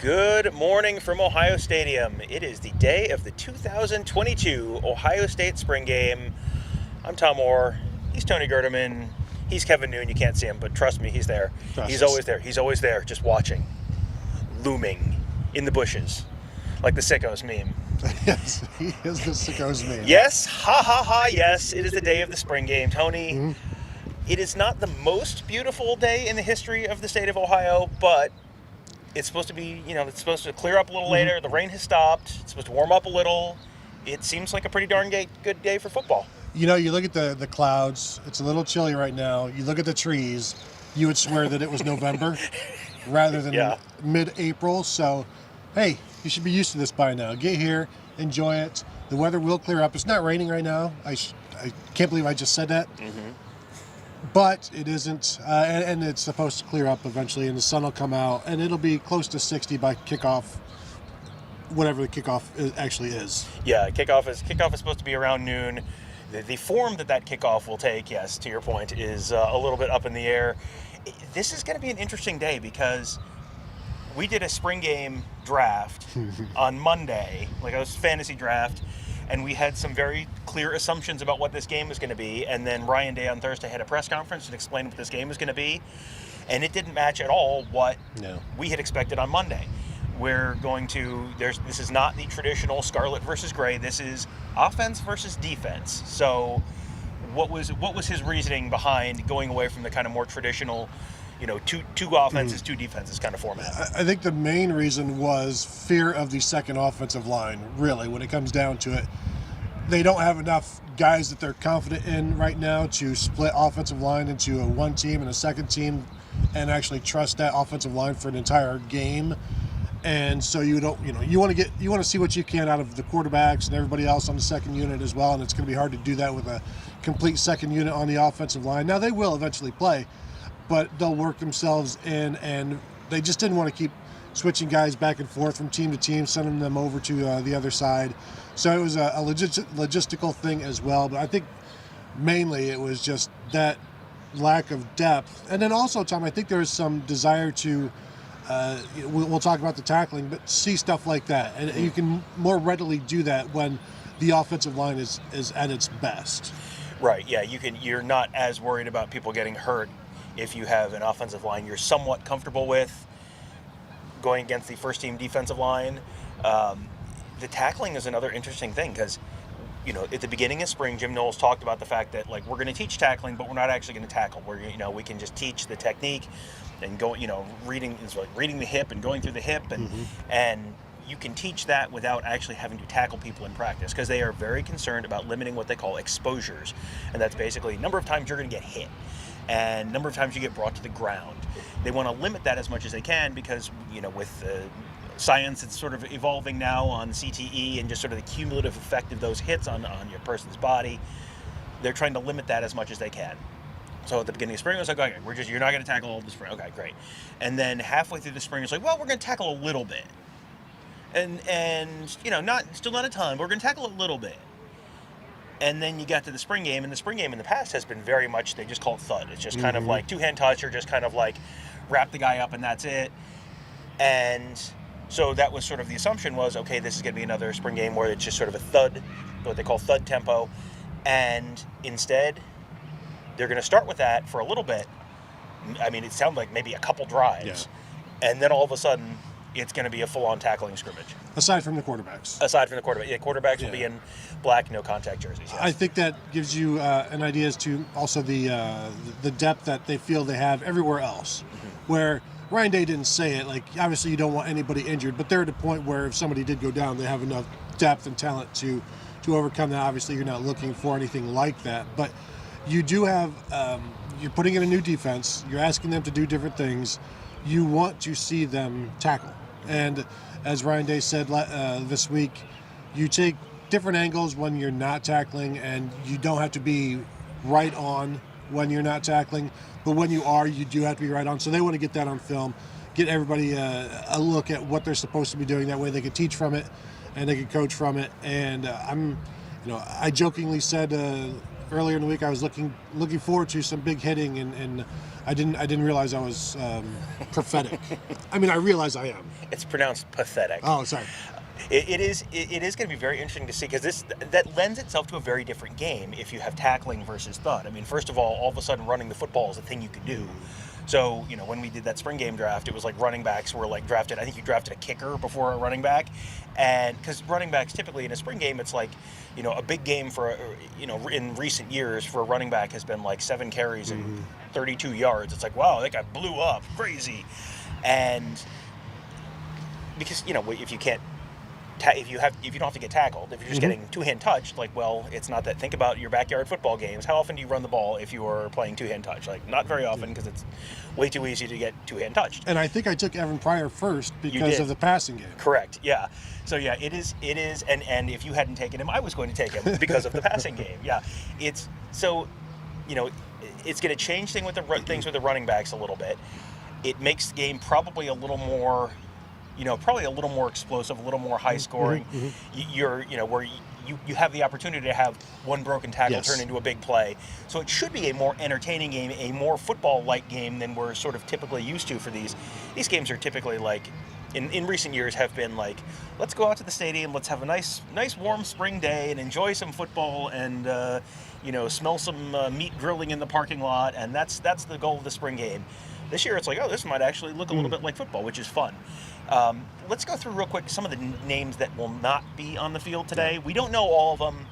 Good morning from Ohio Stadium. It is the day of the 2022 Ohio State spring game. I'm Tom Orr. He's Tony Gerdeman. He's Kevin Noon. You can't see him, but trust me, he's there. He's always there. He's always there, just watching, looming in the bushes, like the Sickos meme. Yes, he is the Sickos meme. Yes, ha ha ha, yes, it is the day of the spring game. Tony, It is not the most beautiful day in the history of the state of Ohio, but it's supposed to be, it's supposed to clear up a little later. The rain has stopped. It's supposed to warm up a little. It seems like a pretty darn good day for football. You know, you look at the clouds. It's a little chilly right now. You look at the trees. You would swear that it was November rather than mid-April. So, hey, you should be used to this by now. Get here, enjoy it. The weather will clear up. It's not raining right now. I can't believe I just said that. But it isn't, and it's supposed to clear up eventually, and the sun will come out, and it'll be close to 60 by kickoff, whatever the kickoff actually is. Yeah, kickoff is supposed to be around noon. The form that kickoff will take, yes, to your point, is a little bit up in the air. This is going to be an interesting day because we did a spring game draft on Monday, like a fantasy draft, and we had some very clear assumptions about what this game was going to be. And then Ryan Day on Thursday had a press conference and explained what this game was going to be. And it didn't match at all what we had expected on Monday. This is not the traditional scarlet versus gray. This is offense versus defense. So what was his reasoning behind going away from the kind of more traditional, two offenses, two defenses kind of format? I think the main reason was fear of the second offensive line, really, when it comes down to it. They don't have enough guys that they're confident in right now to split offensive line into a one team and a second team and actually trust that offensive line for an entire game. And so you want to see what you can out of the quarterbacks and everybody else on the second unit as well, and it's going to be hard to do that with a complete second unit on the offensive line. Now, they will eventually play, but they'll work themselves in, and they just didn't want to keep switching guys back and forth from team to team, sending them over to the other side. So it was a logistical thing as well, but I think mainly it was just that lack of depth. And then also, Tom, I think there is some desire to, we'll talk about the tackling, but see stuff like that. And you can more readily do that when the offensive line is at its best. Right, yeah, you're not as worried about people getting hurt if you have an offensive line you're somewhat comfortable with going against the first team defensive line. The tackling is another interesting thing because, at the beginning of spring, Jim Knowles talked about the fact that we're going to teach tackling, but we're not actually going to tackle. We can just teach the technique and go, reading the hip and going through the hip and you can teach that without actually having to tackle people in practice because they are very concerned about limiting what they call exposures, and that's basically number of times you're going to get hit and number of times you get brought to the ground. They want to limit that as much as they can because, with science that's sort of evolving now on CTE and just sort of the cumulative effect of those hits on your person's body, they're trying to limit that as much as they can. So at the beginning of spring, I was like, okay, you're not going to tackle all the spring. Okay, great. And then halfway through the spring, it's like, well, we're going to tackle a little bit. And still not a ton, but we're going to tackle a little bit. And then you got to the spring game, and the spring game in the past has been very much, they just call it thud. It's just kind of like two-hand touch or just kind of like wrap the guy up and that's it. And so that was sort of the assumption was, okay, this is going to be another spring game where it's just sort of a thud, what they call thud tempo. And instead, they're going to start with that for a little bit. I mean, it sounded like maybe a couple drives. Yeah. And then all of a sudden, it's going to be a full-on tackling scrimmage. Aside from the quarterbacks. Quarterbacks will be in black, no-contact jerseys. Yes. I think that gives you an idea as to also the depth that they feel they have everywhere else. Where Ryan Day didn't say it, obviously you don't want anybody injured, but they're at a point where if somebody did go down, they have enough depth and talent to overcome that. Obviously, you're not looking for anything like that, but you do have, you're putting in a new defense, you're asking them to do different things, you want to see them tackle. And as Ryan Day said this week, you take different angles when you're not tackling, and you don't have to be right on when you're not tackling, but when you are, you do have to be right on. So they want to get that on film, get everybody a look at what they're supposed to be doing. That way they can teach from it and they can coach from it. And I jokingly said earlier in the week I was looking forward to some big hitting, and I didn't realize I was prophetic. I mean, I realize I am. It's pronounced pathetic. Oh, sorry. It is going to be very interesting to see, because that lends itself to a very different game if you have tackling versus thud. I mean, first of all of a sudden running the football is a thing you could do. So, you know, when we did that spring game draft, it was like running backs were like drafted. I think you drafted a kicker before a running back. And because running backs typically in a spring game, it's like, you know, a big game for, you know, in recent years for a running back has been like 7 carries and 32 yards. It's like, wow, that guy blew up, crazy. And because, you know, if you can't, if you don't have to get tackled, if you're just getting two-hand touched, like, well, it's not that. Think about your backyard football games. How often do you run the ball if you are playing two-hand touch? Like, not very often, because it's way too easy to get two-hand touched. And I think I took Evan Pryor first because of the passing game. Correct. Yeah. So yeah, it is, and if you hadn't taken him, I was going to take him because of the passing game. Yeah. It's so, you know, it's going to change things with the running backs a little bit. It makes the game probably a little more, you know, probably a little more explosive, a little more high scoring. You're, you know, where you have the opportunity to have one broken tackle turn into a big play. So it should be a more entertaining game, a more football-like game than we're sort of typically used to for these. These games are typically like, in recent years have been like, let's go out to the stadium, let's have a nice warm spring day and enjoy some football and, you know, smell some meat grilling in the parking lot, and that's the goal of the spring game. This year it's like, oh, this might actually look a little bit like football, which is fun. Let's go through real quick some of the names that will not be on the field today. We don't know all of them,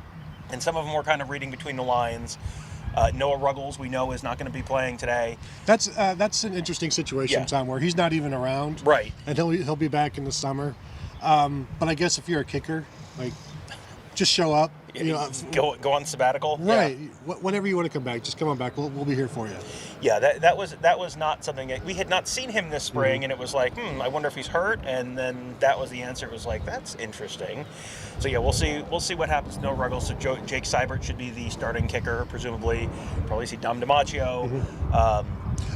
and some of them we're kind of reading between the lines. Noah Ruggles, we know, is not going to be playing today. That's an interesting situation, Tom, where he's not even around. Right. And he'll be back in the summer. But I guess if you're a kicker, like, just show up. You know, go on sabbatical. Right. Yeah. Whenever you want to come back, just come on back. We'll be here for you. Yeah, that was not something that we had not seen him this spring, and it was like, I wonder if he's hurt. And then that was the answer. It was like, that's interesting. So yeah, we'll see what happens to Noah Ruggles. So Jake Seibert should be the starting kicker, presumably. Probably see Dom DiMaggio.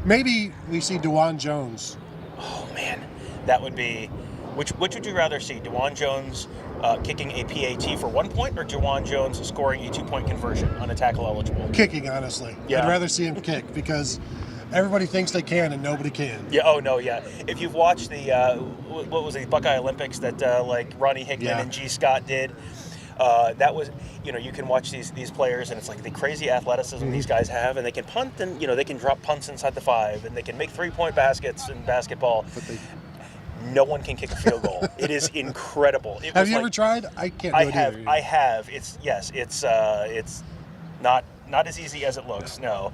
Maybe we see DeJuan Jones. Oh man, that would be. Which would you rather see? DeJuan Jones kicking a PAT for 1 point, or DeJuan Jones scoring a 2-point conversion on a tackle eligible? Kicking, honestly. Yeah. I'd rather see him kick, because everybody thinks they can and nobody can. Yeah. Oh no. Yeah. If you've watched the what was the Buckeye Olympics that like Ronnie Hickman and G. Scott did, that was, you know, you can watch these players and it's like the crazy athleticism these guys have, and they can punt, and you know, they can drop punts inside the 5, and they can make 3-point baskets in basketball. No one can kick a field goal. It is incredible. Have you ever tried? I can't do it either. I have. It's not as easy as it looks. No.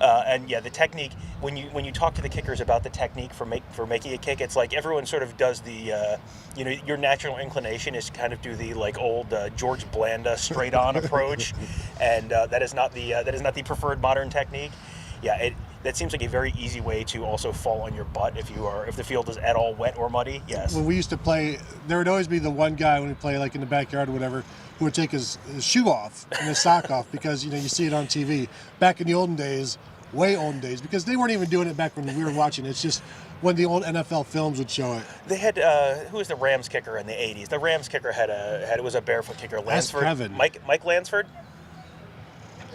And yeah, the technique. When you talk to the kickers about the technique for making a kick, it's like everyone sort of does the, you know, your natural inclination is to kind of do the like old George Blanda straight on approach, and that is not the preferred modern technique. Yeah, that seems like a very easy way to also fall on your butt if the field is at all wet or muddy. Yes. When we used to play, there would always be the one guy when we play like in the backyard or whatever who would take his shoe off and his sock off, because, you know, you see it on TV. Back in the olden days, way olden days, because they weren't even doing it back when we were watching. It's just when the old NFL films would show it. They had who was the Rams kicker in the 80s? The Rams kicker it was a barefoot kicker. Lansford. That's Kevin. Mike Lansford.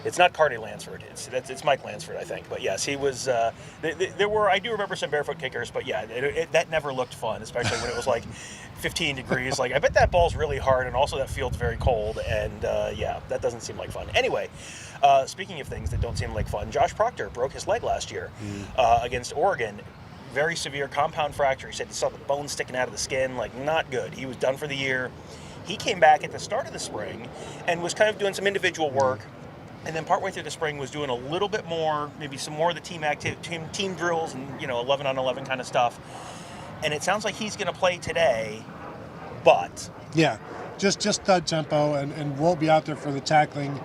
It's not Carney Lansford. It's Mike Lansford, I think. But yes, he was. There were. I do remember some barefoot kickers, but yeah, that never looked fun, especially when it was like 15 degrees. Like, I bet that ball's really hard, and also that field's very cold, and yeah, that doesn't seem like fun. Anyway, speaking of things that don't seem like fun, Josh Proctor broke his leg last year against Oregon. Very severe compound fracture. He said he saw the bone sticking out of the skin. Like, not good. He was done for the year. He came back at the start of the spring and was kind of doing some individual work. And then partway through the spring was doing a little bit more, maybe some more of the team drills and, you know, 11-on-11 kind of stuff. And it sounds like he's going to play today, but yeah, just thud tempo, and won't be out there for the tackling,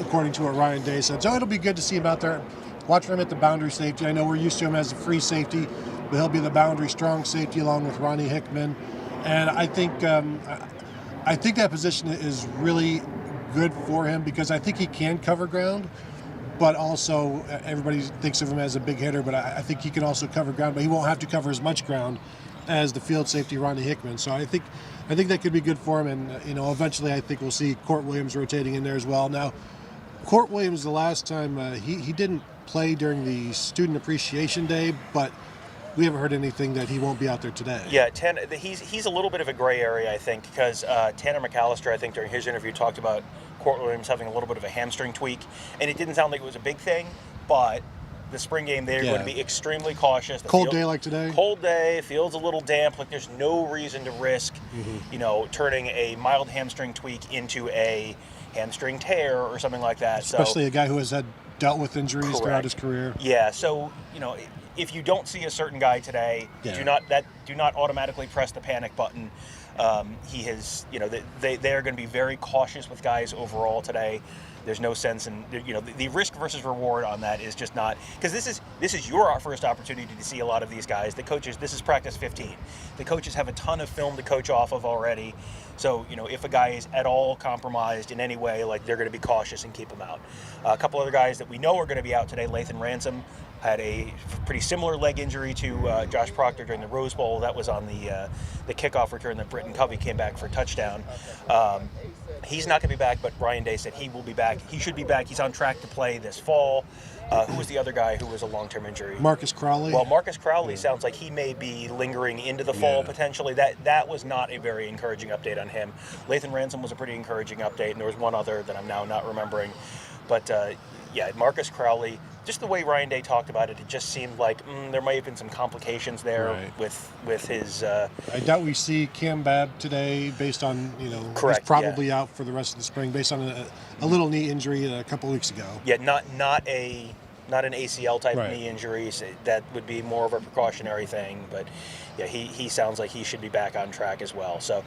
according to what Ryan Day said. So it'll be good to see him out there. Watch for him at the boundary safety. I know we're used to him as a free safety, but he'll be the boundary strong safety along with Ronnie Hickman. And I think that position is really good for him, because I think he can cover ground, but also everybody thinks of him as a big hitter, but I think he can also cover ground, but he won't have to cover as much ground as the field safety Ronnie Hickman. So I think that could be good for him, and you know, eventually I think we'll see Court Williams rotating in there as well. Now, Court Williams, the last time he didn't play during the Student Appreciation Day, but we haven't heard anything that he won't be out there today. Yeah, he's a little bit of a gray area, I think, because Tanner McAllister, I think, during his interview talked about Court Williams having a little bit of a hamstring tweak, and it didn't sound like it was a big thing, but the spring game, they're going to be extremely cautious. Cold day like today? Cold day, field's a little damp, like there's no reason to risk, turning a mild hamstring tweak into a hamstring tear or something like that. Especially a guy who has dealt with injuries throughout his career. Yeah, so, if you don't see a certain guy today, do not automatically press the panic button. He has, they are going to be very cautious with guys overall today. There's no sense in, the risk versus reward on that is just not, because this is your first opportunity to see a lot of these guys. The coaches, this is practice 15. The coaches have a ton of film to coach off of already. So, if a guy is at all compromised in any way, like, they're going to be cautious and keep him out. A couple other guys that we know are going to be out today, Lathan Ransom had a pretty similar leg injury to Josh Proctor during the Rose Bowl. That was on the kickoff return that Britton Covey came back for a touchdown. He's not going to be back, but Ryan Day said he will be back. He should be back. He's on track to play this fall. Who was the other guy who was a long-term injury? Marcus Crowley. Well, Marcus Crowley sounds like he may be lingering into the fall potentially. That was not a very encouraging update on him. Lathan Ransom was a pretty encouraging update, and there was one other that I'm now not remembering. But, Marcus Crowley, just the way Ryan Day talked about it, it just seemed like there might have been some complications there with his... I doubt we see Cam Babb today based on, Correct, he's probably out for the rest of the spring based on a little knee injury a couple weeks ago. Yeah, not an ACL type knee injury. So that would be more of a precautionary thing. But, yeah, he sounds like he should be back on track as well. So,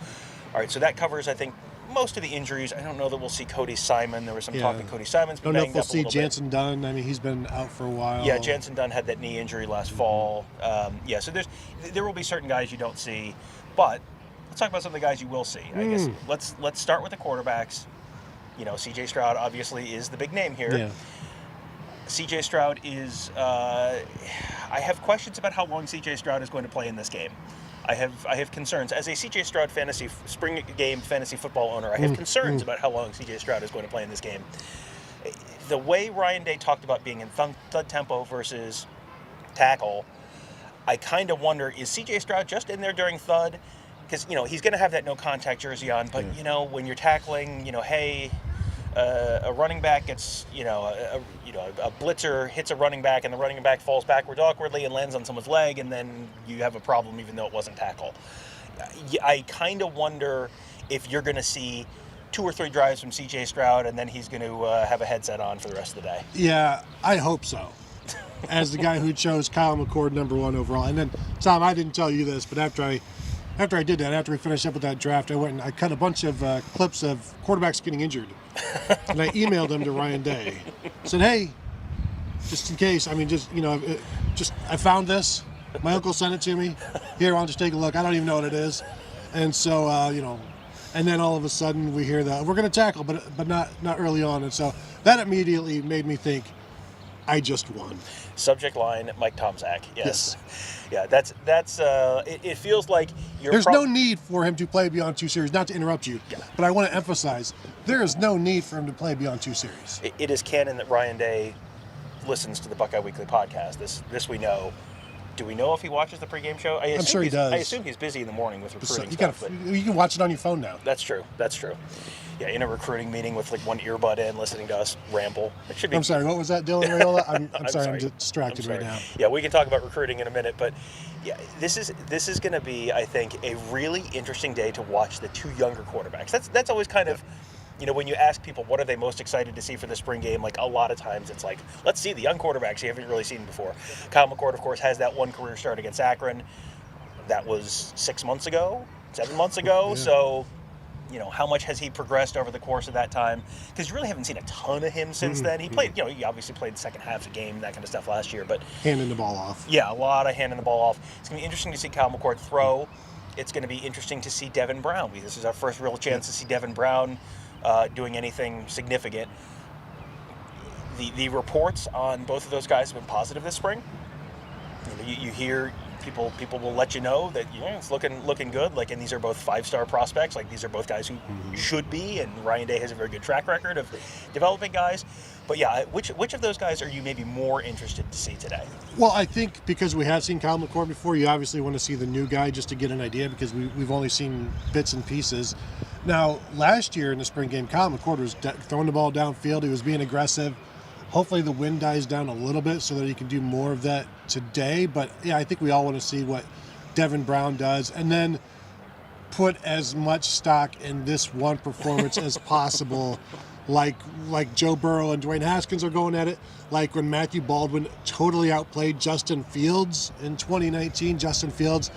all right, so that covers, I think, most of the injuries. I don't know that we'll see Cody Simon. There was some talk that Cody Simon's been banged up a little bit. I don't know if we'll see Jansen Dunn. I mean, he's been out for a while. Yeah, Jansen Dunn had that knee injury last fall. So there will be certain guys you don't see. But let's talk about some of the guys you will see. I guess let's start with the quarterbacks. C.J. Stroud obviously is the big name here. Yeah. C.J. Stroud is... I have questions about how long C.J. Stroud is going to play in this game. I have concerns. As a C.J. Stroud spring game fantasy football owner, I have concerns about how long C.J. Stroud is going to play in this game. The way Ryan Day talked about being in thud tempo versus tackle, I kind of wonder, is C.J. Stroud just in there during thud? Because, he's going to have that no-contact jersey on, but, when you're tackling, a running back gets, a blitzer hits a running back and the running back falls backwards awkwardly and lands on someone's leg, and then you have a problem even though it wasn't tackle. I kind of wonder if you're going to see 2 or 3 drives from C.J. Stroud and then he's going to have a headset on for the rest of the day. Yeah, I hope so. As the guy who chose Kyle McCord #1 overall. And then, Tom, I didn't tell you this, but after I did that, after we finished up with that draft, I went and I cut a bunch of clips of quarterbacks getting injured. And I emailed them to Ryan Day. Said, hey, just in case, I found this. My uncle sent it to me. Here, I'll just take a look. I don't even know what it is. And so, and then all of a sudden we hear that we're going to tackle, but not early on. And so that immediately made me think, I just won. Subject line, Mike Tomczak. Yes. Yeah, that's it feels like there's no need for him to play beyond 2 series, not to interrupt you, but I want to emphasize, there is no need for him to play beyond 2 series. It is canon that Ryan Day listens to the Buckeye Weekly podcast. This we know. Do we know if he watches the pregame show? I'm sure he does. I assume he's busy in the morning with recruiting you can watch it on your phone now. That's true. Yeah, in a recruiting meeting with like one earbud in, listening to us ramble. It should be. I'm sorry, what was that, Dylan Rayola? I'm sorry, I'm distracted right now. Yeah, we can talk about recruiting in a minute, but yeah, this is going to be, I think, a really interesting day to watch the 2 younger quarterbacks. That's always kind of, when you ask people what are they most excited to see for the spring game, like a lot of times it's like, let's see the young quarterbacks you haven't really seen before. Kyle McCord, of course, has that one career start against Akron. That was 6 months ago, 7 months ago, so... how much has he progressed over the course of that time? Because you really haven't seen a ton of him since then. He played, he obviously played the second half of the game, that kind of stuff last year. But handing the ball off. Yeah, a lot of handing the ball off. It's going to be interesting to see Kyle McCord throw. It's going to be interesting to see Devin Brown. This is our first real chance to see Devin Brown doing anything significant. The reports on both of those guys have been positive this spring. You hear people will let you know that it's looking good. Like, and these are both 5-star prospects. Like, these are both guys who should be, and Ryan Day has a very good track record of developing guys. But yeah, which of those guys are you maybe more interested to see today? Well, I think because we have seen Kyle McCord before, you obviously want to see the new guy just to get an idea, because we've only seen bits and pieces. Now, last year in the spring game, Kyle McCord was throwing the ball downfield. He was being aggressive. Hopefully the wind dies down a little bit so that he can do more of that today. But yeah, I think we all want to see what Devin Brown does, and then put as much stock in this one performance as possible. Like Joe Burrow and Dwayne Haskins are going at it. Like when Matthew Baldwin totally outplayed Justin Fields in 2019. Justin Fields,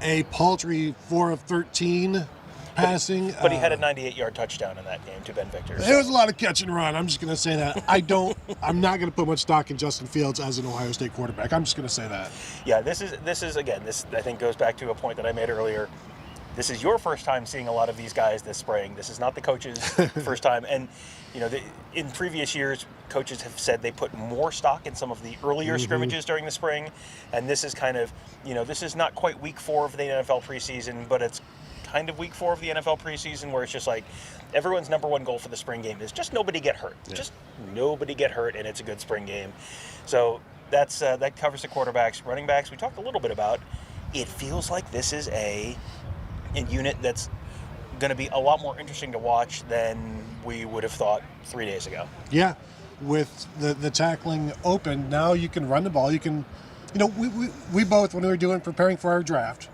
a paltry 4 of 13 passing. But he had a 98-yard touchdown in that game to Ben Victor. It was a lot of catch and run. I'm just going to say that. I'm not going to put much stock in Justin Fields as an Ohio State quarterback. I'm just going to say that. Yeah, this is again, this I think goes back to a point that I made earlier. This is your first time seeing a lot of these guys this spring. This is not the coaches' first time. And, in previous years, coaches have said they put more stock in some of the earlier scrimmages during the spring. And this is kind of, this is not quite week 4 of the NFL preseason, but it's kind of week 4 of the NFL preseason, where it's just like everyone's number one goal for the spring game is just nobody get hurt. Yeah. Just nobody get hurt, and it's a good spring game. So that covers the quarterbacks. Running backs, we talked a little bit about. It feels like this is a unit that's going to be a lot more interesting to watch than we would have thought 3 days ago. Yeah, with the tackling open, now you can run the ball. You can, we both, when we were preparing for our draft,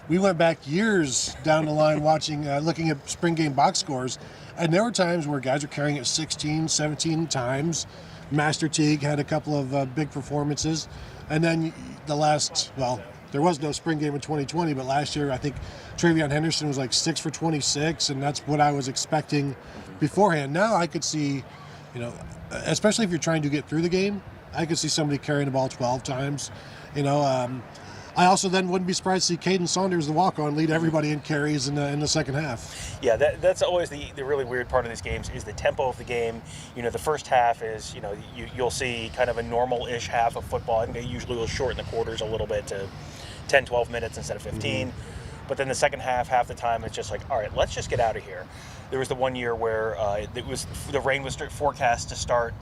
we went back years down the line watching, looking at spring game box scores, and there were times where guys were carrying it 16, 17 times. Master Teague had a couple of big performances, and then there was no spring game in 2020, but last year I think Travion Henderson was like 6 for 26, and that's what I was expecting beforehand. Now I could see, especially if you're trying to get through the game, I could see somebody carrying the ball 12 times. I also then wouldn't be surprised to see Caden Saunders, the walk-on, lead everybody in carries in the second half. Yeah, that's always the really weird part of these games is the tempo of the game. The first half is, you'll see kind of a normal-ish half of football, and they usually will shorten the quarters a little bit to 10, 12 minutes instead of 15. But then the second half the time, it's just like, all right, let's just get out of here. There was the one year where the rain was forecast to start,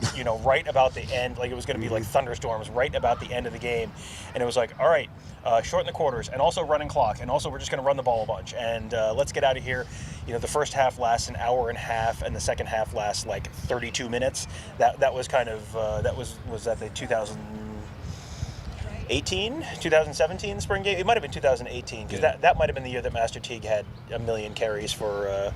right about the end, like it was going to be like thunderstorms right about the end of the game, and it was like, all right, shorten the quarters, and also running clock, and also we're just going to run the ball a bunch, and let's get out of here. The first half lasts an hour and a half, and the second half lasts like 32 minutes. That was kind of was that the 2017 spring game? It might have been 2018, because that might have been the year that Master Teague had 1 million carries for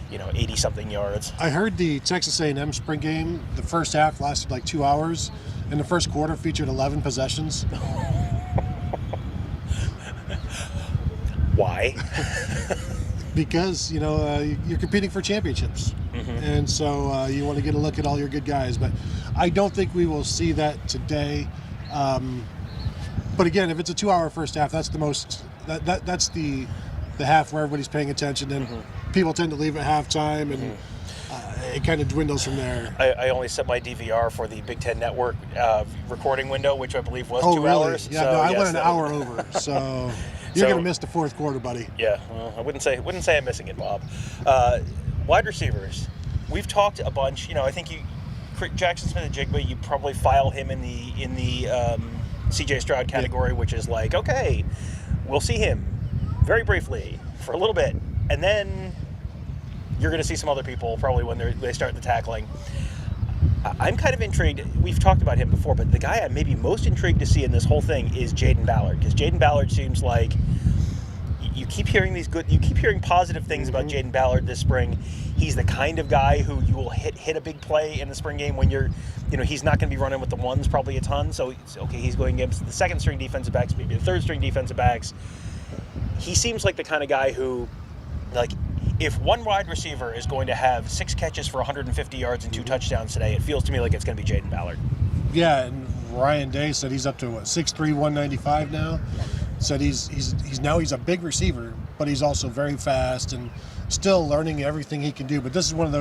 80-something yards. I heard the Texas A&M spring game, the first half lasted like 2 hours, and the first quarter featured 11 possessions. Why? Because, you're competing for championships. And so you want to get a look at all your good guys. But I don't think we will see that today. But again, if it's a 2-hour first half, that's the most. That's the half where everybody's paying attention, and people tend to leave at halftime, and it kind of dwindles from there. I only set my DVR for the Big Ten Network recording window, which I believe was 2 really? hours. Yeah, I went an hour over, so you're going to miss the fourth quarter, buddy. Yeah, well, I wouldn't say I'm missing it, Bob. Wide receivers, we've talked a bunch. I think Jackson Smith-Njigba, you probably file him in the C.J. Stroud category, which is like, okay, we'll see him very briefly for a little bit, and then you're going to see some other people probably when they start the tackling. I'm kind of intrigued. We've talked about him before, but the guy I'm maybe most intrigued to see in this whole thing is Jaden Ballard, because Jaden Ballard seems like you keep hearing positive things about Jaden Ballard this spring. He's the kind of guy who you will hit a big play in the spring game when he's not going to be running with the ones probably a ton. So he's going against the second string defensive backs, maybe the third string defensive backs. He seems like the kind of guy who, like, if one wide receiver is going to have 6 catches for 150 yards and 2 touchdowns today, it feels to me like it's going to be Jaden Ballard. Yeah, and Ryan Day said he's up to 6'3", 195 now. Said he's a big receiver, but he's also very fast and still learning everything he can do. But this is when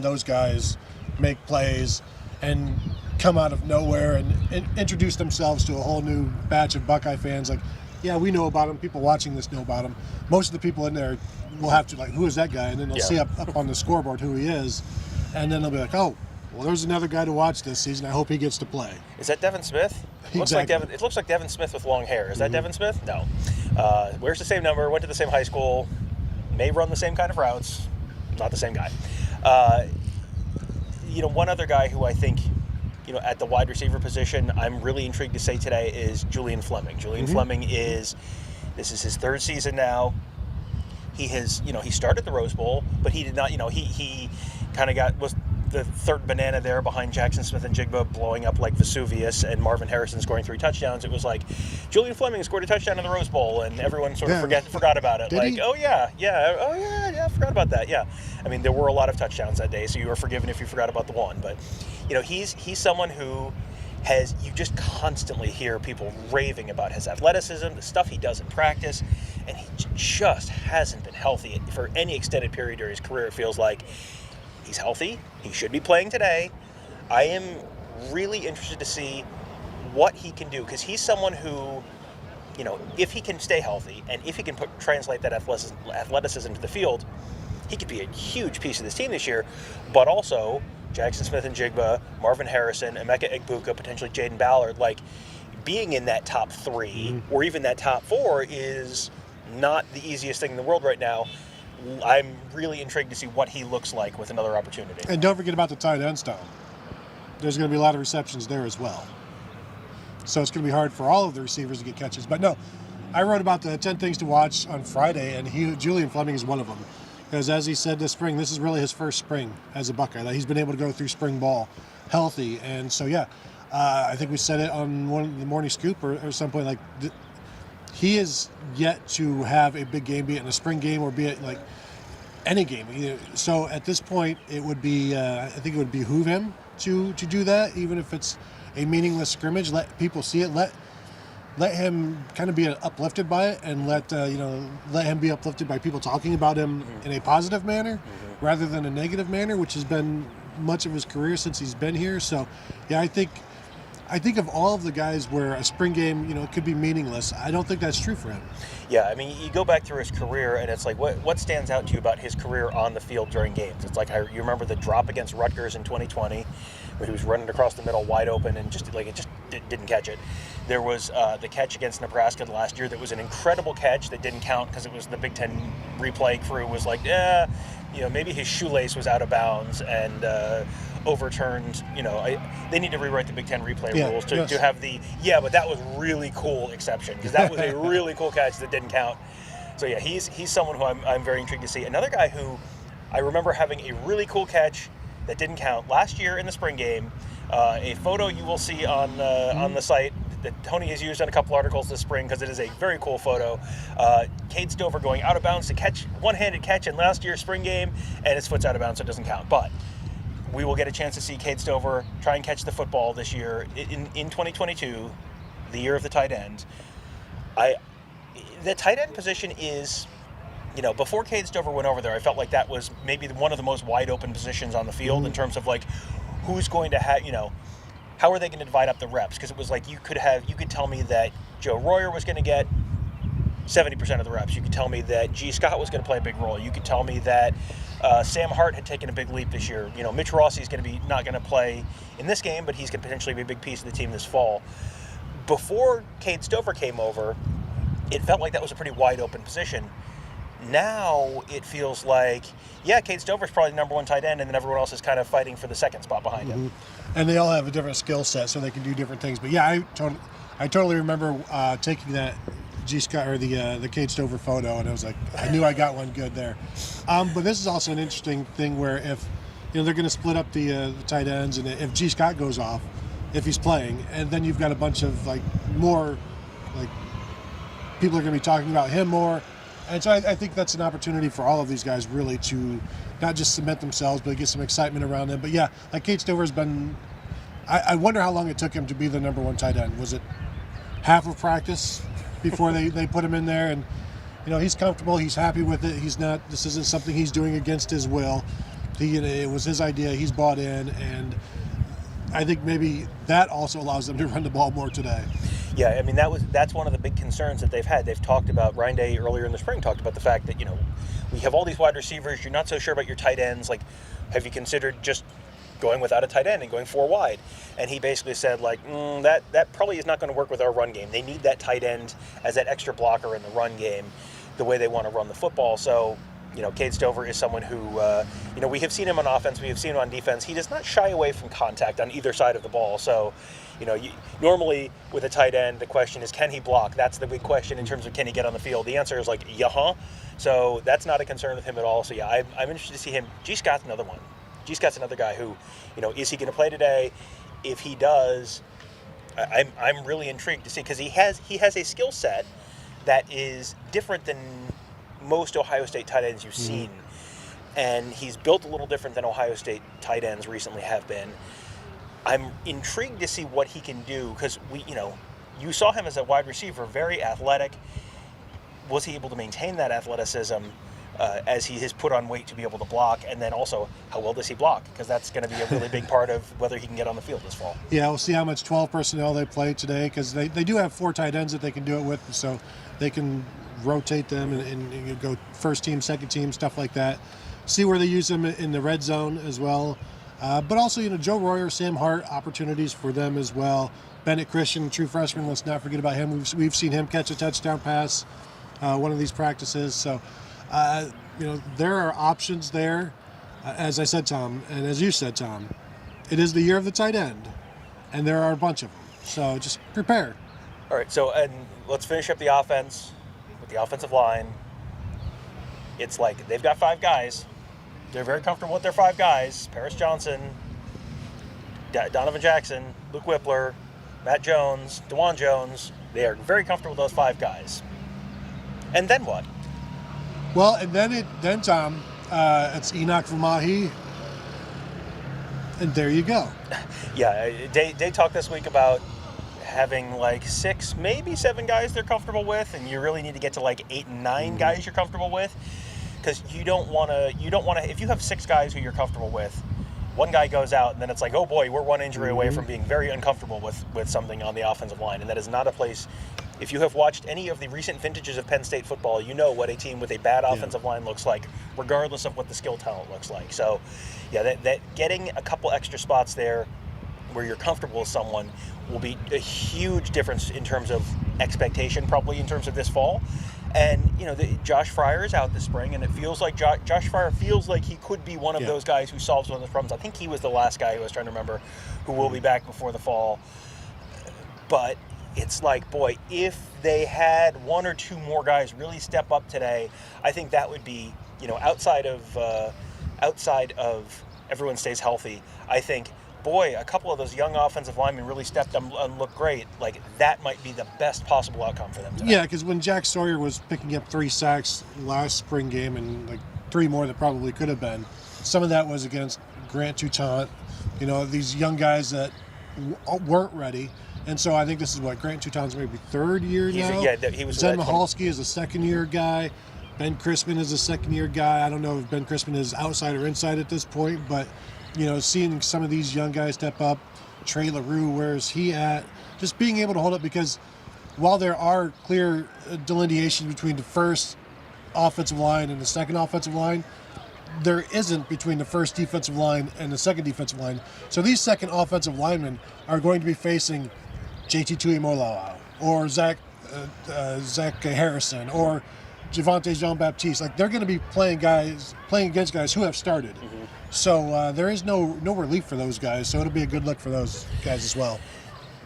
those guys make plays, and come out of nowhere and introduce themselves to a whole new batch of Buckeye fans. Like, yeah, we know about him. People watching this know about him. Most of the people in there will have to, like, who is that guy? And then they'll see up on the scoreboard who he is. And then they'll be like, oh, well, there's another guy to watch this season. I hope he gets to play. Is that Devin Smith? Exactly. It looks like Devin Smith with long hair. Is that Devin Smith? No. Wears the same number, went to the same high school, may run the same kind of routes. Not the same guy. One other guy who I think, at the wide receiver position, I'm really intrigued to say today is Julian Fleming. Julian Fleming this is his third season now. He has, he started the Rose Bowl, but he did not, he kind of was the third banana there behind Jackson Smith and Jigba blowing up like Vesuvius and Marvin Harrison scoring 3 touchdowns. It was like Julian Fleming scored a touchdown in the Rose Bowl, and everyone sort of forgot about it. Did he? I forgot about that. Yeah, I mean, there were a lot of touchdowns that day, so you were forgiven if you forgot about the one. But he's someone who you just constantly hear people raving about his athleticism, the stuff he does in practice, and he just hasn't been healthy for any extended period during his career. It feels like. He's healthy. He should be playing today. I am really interested to see what he can do, because he's someone who, if he can stay healthy and if he can translate that athleticism to the field, he could be a huge piece of this team this year. But also, Jackson Smith and Jigba, Marvin Harrison, Emeka Egbuka, potentially Jaden Ballard, like being in that top 3 or even that top 4 is not the easiest thing in the world right now. I'm really intrigued to see what he looks like with another opportunity. And don't forget about the tight end style. There's going to be a lot of receptions there as well. So it's going to be hard for all of the receivers to get catches. But no, I wrote about the 10 things to watch on Friday, and Julian Fleming is one of them. Because as he said this spring, this is really his first spring as a Buckeye. He's been able to go through spring ball healthy. And so, I think we said it on the morning scoop or some point, like, he is yet to have a big game, be it in a spring game or be it like any game. So at this point, it would be, I think it would behoove him to do that, even if it's a meaningless scrimmage. Let people see it. Let him kind of be uplifted by it, and let him be uplifted by people talking about him in a positive manner rather than a negative manner, which has been much of his career since he's been here. So, yeah, I think of all of the guys where a spring game, could be meaningless. I don't think that's true for him. Yeah, I mean, you go back through his career, and it's like, what stands out to you about his career on the field during games? It's like, you remember the drop against Rutgers in 2020, where he was running across the middle wide open and didn't catch it. There was the catch against Nebraska last year that was an incredible catch that didn't count because it was the Big Ten replay crew was like, maybe his shoelace was out of bounds and overturned. They need to rewrite the Big Ten replay rules to have but that was really cool exception, because that was a really cool catch that didn't count. So yeah, he's someone who I'm very intrigued to see. Another guy who I remember having a really cool catch that didn't count last year in the spring game. A photo you will see on the site that Tony has used on a couple articles this spring, because it is a very cool photo. Cade Stover going out of bounds to catch one-handed catch in last year's spring game, and his foot's out of bounds, so it doesn't count. But we will get a chance to see Cade Stover try and catch the football this year in 2022, the year of the tight end. The tight end position is, before Cade Stover went over there, I felt like that was maybe one of the most wide open positions on the field in terms of like who's going to have, how are they going to divide up the reps? Because it was like you could tell me that Joe Royer was going to get 70% of the reps. You could tell me that G. Scott was going to play a big role. You could tell me that Sam Hart had taken a big leap this year. Mitch Rossi is going to be not going to play in this game, but he's going to potentially be a big piece of the team this fall. Before Cade Stover came over, it felt like that was a pretty wide open position. Now it feels like, Cade Stover's probably the number one tight end, and then everyone else is kind of fighting for the second spot behind him. And they all have a different skill set, so they can do different things. But yeah, I totally remember taking that G. Scott or the Cade Stover photo, and I was like, I knew I got one good there. But this is also an interesting thing where if they're going to split up the tight ends, and if G. Scott goes off, if he's playing, and then you've got a bunch of more people are going to be talking about him more. And so I think that's an opportunity for all of these guys really to not just cement themselves, but get some excitement around them. But yeah, like Cade Stover's been, I wonder how long it took him to be the number one tight end. Was it half of practice before they put him in there? And, he's comfortable. He's happy with it. This isn't something he's doing against his will. It was his idea. He's bought in. And I think maybe that also allows them to run the ball more today. Yeah, I mean that's one of the big concerns that they've had. They've talked about, Ryan Day earlier in the spring talked about the fact that, we have all these wide receivers, you're not so sure about your tight ends. Like, have you considered just going without a tight end and going 4 wide? And he basically said, like, that probably is not going to work with our run game. They need that tight end as that extra blocker in the run game, the way they want to run the football. So, Cade Stover is someone who, we have seen him on offense, we have seen him on defense. He does not shy away from contact on either side of the ball. So, normally with a tight end, the question is, can he block? That's the big question in terms of can he get on the field. The answer is like, yeah. So that's not a concern with him at all. So yeah, I'm interested to see him. G. Scott's another one. G. Scott's another guy who, is he going to play today? If he does, I'm really intrigued to see, because he has a skill set that is different than most Ohio State tight ends you've seen. And he's built a little different than Ohio State tight ends recently have been. I'm intrigued to see what he can do, because you saw him as a wide receiver, very athletic. Was he able to maintain that athleticism as he has put on weight to be able to block? And then also, how well does he block? Because that's going to be a really big part of whether he can get on the field this fall. Yeah, we'll see how much 12 personnel they play today, because they do have 4 tight ends that they can do it with, so they can rotate them and go first team, second team, stuff like that. See where they use them in the red zone as well. But also, Joe Royer, Sam Hart, opportunities for them as well. Bennett Christian, true freshman, let's not forget about him. We've seen him catch a touchdown pass one of these practices. So, there are options there. As I said, Tom, and as you said, Tom, it is the year of the tight end, and there are a bunch of them. So just prepare. All right, so and let's finish up the offense with the offensive line. It's like they've got 5 guys. They're very comfortable with their 5 guys. Paris Johnson, Donovan Jackson, Luke Whippler, Matt Jones, DeJuan Jones. They are very comfortable with those 5 guys. And then what? Well, and then Tom, it's Enoch Vamahi, and there you go. Yeah, they talked this week about having like 6, maybe 7 guys they're comfortable with, and you really need to get to like 8 and 9 guys you're comfortable with, because you don't want to. If you have 6 guys who you're comfortable with, one guy goes out, and then it's like, oh boy, we're 1 injury away from being very uncomfortable with something on the offensive line, and that is not a place. If you have watched any of the recent vintages of Penn State football, you know what a team with a bad offensive line looks like, regardless of what the skill talent looks like. So, yeah, that getting a couple extra spots there where you're comfortable with someone will be a huge difference in terms of expectation, probably in terms of this fall. And, Josh Fryer is out this spring, and it feels like Josh Fryer feels like he could be one of those guys who solves one of those problems. I think he was the last guy who I was trying to remember who will be back before the fall. But it's like, boy, if they had 1 or 2 more guys really step up today, I think that would be, outside of everyone stays healthy, I think, boy, a couple of those young offensive linemen really stepped up and looked great. Like, that might be the best possible outcome for them today. Yeah, because when Jack Sawyer was picking up 3 sacks last spring game, and like 3 more that probably could have been, some of that was against Grant Toutant, these young guys that weren't ready. And so I think this is Grant Toutant's maybe 3rd year now. He was. Zen Michalski is a 2nd-year guay. Ben Crispin is a 2nd-year guy. I don't know if Ben Crispin is outside or inside at this point, but seeing some of these young guys step up, Trey LaRue, where's he at? Just being able to hold up, because while there are clear delineation between the first offensive line and the second offensive line, there isn't between the first defensive line and the second defensive line. So these second offensive linemen are going to be facing JT Tuimoloau or Zach Harrison or Javonte Jean-Baptiste. Like, they're going to be playing against guys who have started. So there is no relief for those guys. So it'll be a good look for those guys as well.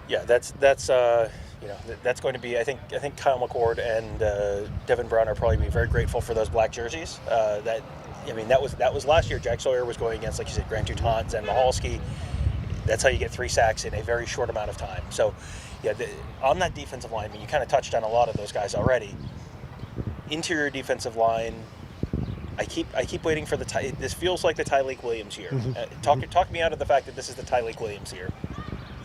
Yeah, that's going to be. I think Kyle McCord and Devin Brown are probably be very grateful for those black jerseys. That was last year. Jack Sawyer was going against, like you said, Grant Toutant, Zen Michalski. That's how you get 3 sacks in a very short amount of time. So, yeah, on that defensive line, you kind of touched on a lot of those guys already. Interior defensive line, I keep waiting for this feels like the Tyleik Williams year. Talk me out of the fact that this is the Tyleik Williams year.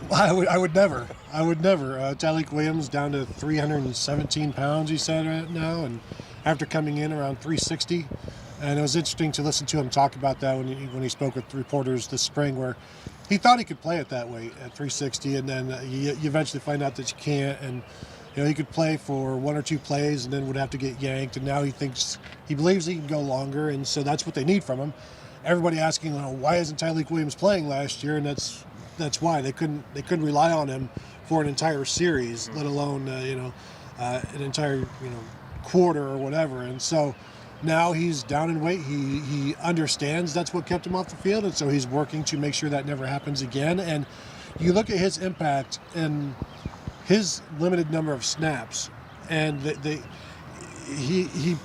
I would never. Tyleik Williams down to 317 pounds, he said right now, and after coming in around 360, And it was interesting to listen to him talk about that when he spoke with reporters this spring, where he thought he could play it that way at 360, and then you eventually find out that you can't. And he could play for one or two plays and then would have to get yanked. And now he believes he can go longer, and so that's what they need from him. Everybody asking, why isn't Tyleik Williams playing last year? And that's why they couldn't rely on him for an entire series, let alone an entire quarter or whatever. And so now he's down in weight. He understands that's what kept him off the field, and so he's working to make sure that never happens again. And you look at his impact and his limited number of snaps, and he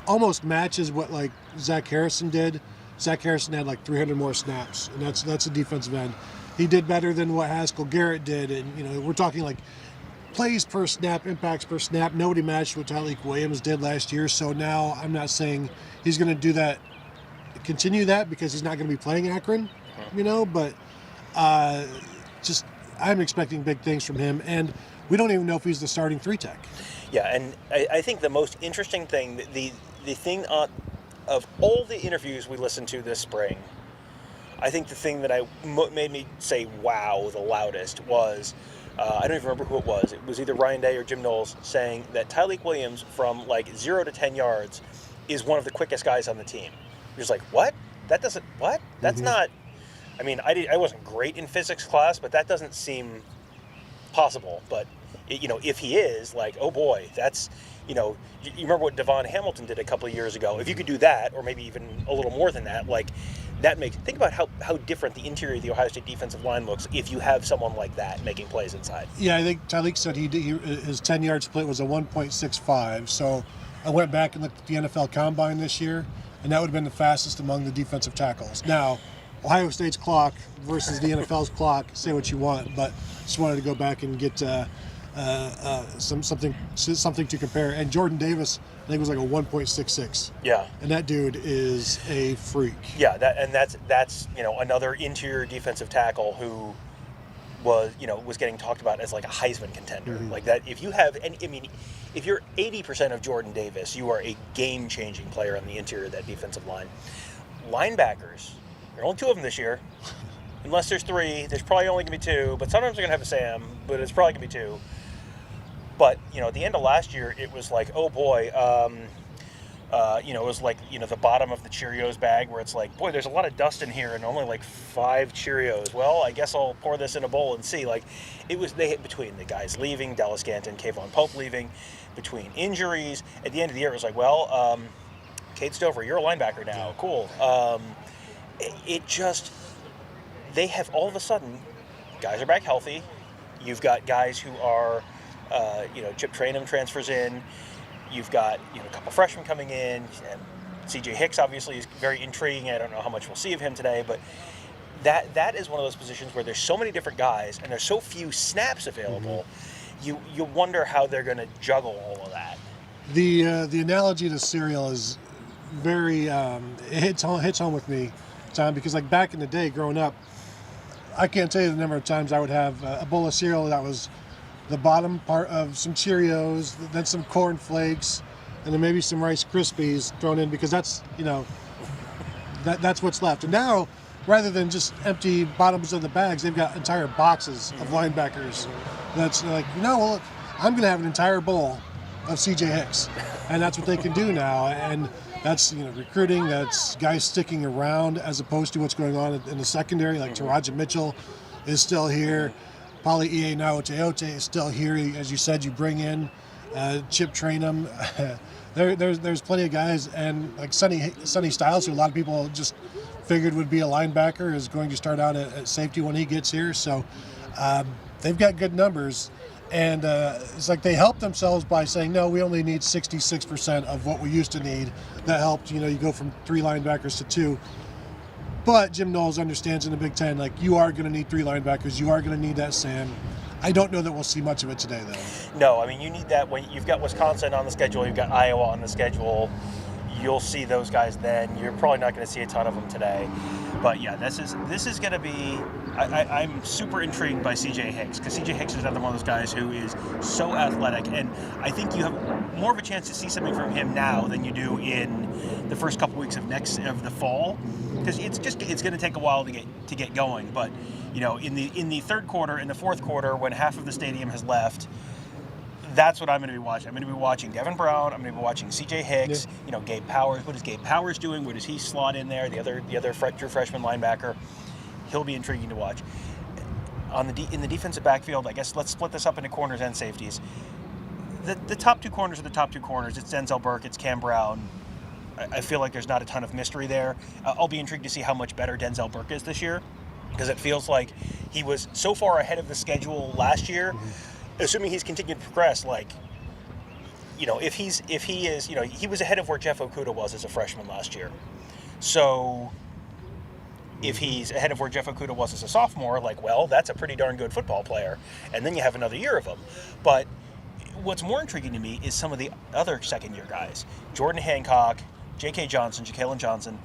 almost matches what like Zach Harrison did. Zach Harrison had like 300 more snaps, and that's a defensive end. He did better than what Haskell Garrett did, and we're talking like plays per snap, impacts per snap. Nobody matched what Tyleik Williams did last year. So now I'm not saying he's going to do that, continue that, because he's not going to be playing Akron, but just I'm expecting big things from him, and we don't even know if he's the starting 3-tech. Yeah, and I think the most interesting thing, the thing of all the interviews we listened to this spring, I think the thing that made me say wow the loudest was, I don't even remember who it was. It was either Ryan Day or Jim Knowles saying that Tyleik Williams from like 0 to 10 yards is one of the quickest guys on the team. You're just like, what? That's not, I mean, I wasn't great in physics class, but that doesn't seem possible. But, if he is, like, oh boy, that's, you remember what Devon Hamilton did a couple of years ago. If you could do that, or maybe even a little more than that, like, think about how different the interior of the Ohio State defensive line looks if you have someone like that making plays inside. Yeah, I think Tyleik said his 10-yard split was a 1.65. So I went back and looked at the NFL Combine this year, and that would have been the fastest among the defensive tackles. Now, Ohio State's clock versus the NFL's clock, say what you want, but just wanted to go back and get something to compare. And Jordan Davis, I think, was like a 1.66. Yeah. And that dude is a freak. Yeah, that's another interior defensive tackle who was getting talked about as like a Heisman contender. Mm-hmm. Like that, if you have if you're 80% of Jordan Davis, you are a game-changing player on the interior of that defensive line. Linebackers, there are only 2 of them this year. Unless there's 3, there's probably only going to be 2, but sometimes they're going to have a Sam, but it's probably going to be 2. But, at the end of last year, it was like, oh boy, it was like, the bottom of the Cheerios bag where it's like, boy, there's a lot of dust in here and only like 5 Cheerios. Well, I guess I'll pour this in a bowl and see. Like, between the guys leaving, Dallas Ganton, Kayvon Pope leaving, between injuries, at the end of the year, it was like, well, Cade Stover, you're a linebacker now. Cool. They have all of a sudden, guys are back healthy. You've got guys who are, Chip Trainum transfers in. You've got a couple freshmen coming in, and C.J. Hicks obviously is very intriguing. I don't know how much we'll see of him today, but that is one of those positions where there's so many different guys and there's so few snaps available. Mm-hmm. You wonder how they're going to juggle all of that. The analogy to cereal is very it hits home with me, Tom, because like back in the day, growing up, I can't tell you the number of times I would have a bowl of cereal that was the bottom part of some Cheerios, then some Corn Flakes, and then maybe some Rice Krispies thrown in, because that's that's what's left. And now, rather than just empty bottoms of the bags, they've got entire boxes of linebackers. That's like, well, I'm going to have an entire bowl of C.J. Hicks, and that's what they can do now. And that's recruiting. That's guys sticking around as opposed to what's going on in the secondary. Like Taraja Mitchell is still here. Pali Ienaoteote is still here. As you said, you bring in Chip Trainum. There's plenty of guys, and like Sonny Styles, who a lot of people just figured would be a linebacker, is going to start out at safety when he gets here. So they've got good numbers. And it's like they helped themselves by saying, no, we only need 66% of what we used to need. That helped, you go from 3 linebackers to 2. But Jim Knowles understands in the Big Ten, like, you are going to need 3 linebackers. You are going to need that Sam. I don't know that we'll see much of it today, though. No, I mean, you need that when you've got Wisconsin on the schedule, you've got Iowa on the schedule. you'll see those guys then. You're probably not going to see a ton of them today. But yeah, this is going to be. I'm super intrigued by C.J. Hicks, because C.J. Hicks is another one of those guys who is so athletic, and I think you have more of a chance to see something from him now than you do in the first couple weeks of the fall, because it's going to take a while to get going. But in the third quarter, in the fourth quarter, when half of the stadium has left, that's what I'm going to be watching. I'm going to be watching Devin Brown. I'm going to be watching C.J. Hicks. Yeah. Gabe Powers. What is Gabe Powers doing? Where does he slot in there? The other true freshman linebacker. He'll be intriguing to watch. In the defensive backfield, I guess let's split this up into corners and safeties. The top two corners are the top two corners. It's Denzel Burke. It's Cam Brown. I feel like there's not a ton of mystery there. I'll be intrigued to see how much better Denzel Burke is this year, because it feels like he was so far ahead of the schedule last year. Mm-hmm. Assuming he's continued to progress, if he is, he was ahead of where Jeff Okudah was as a freshman last year. So if he's ahead of where Jeff Okudah was as a sophomore, that's a pretty darn good football player. And then you have another year of him. But what's more intriguing to me is some of the other second-year guys. Jordan Hancock, J.K. Johnson, Ja'Kalen Johnson.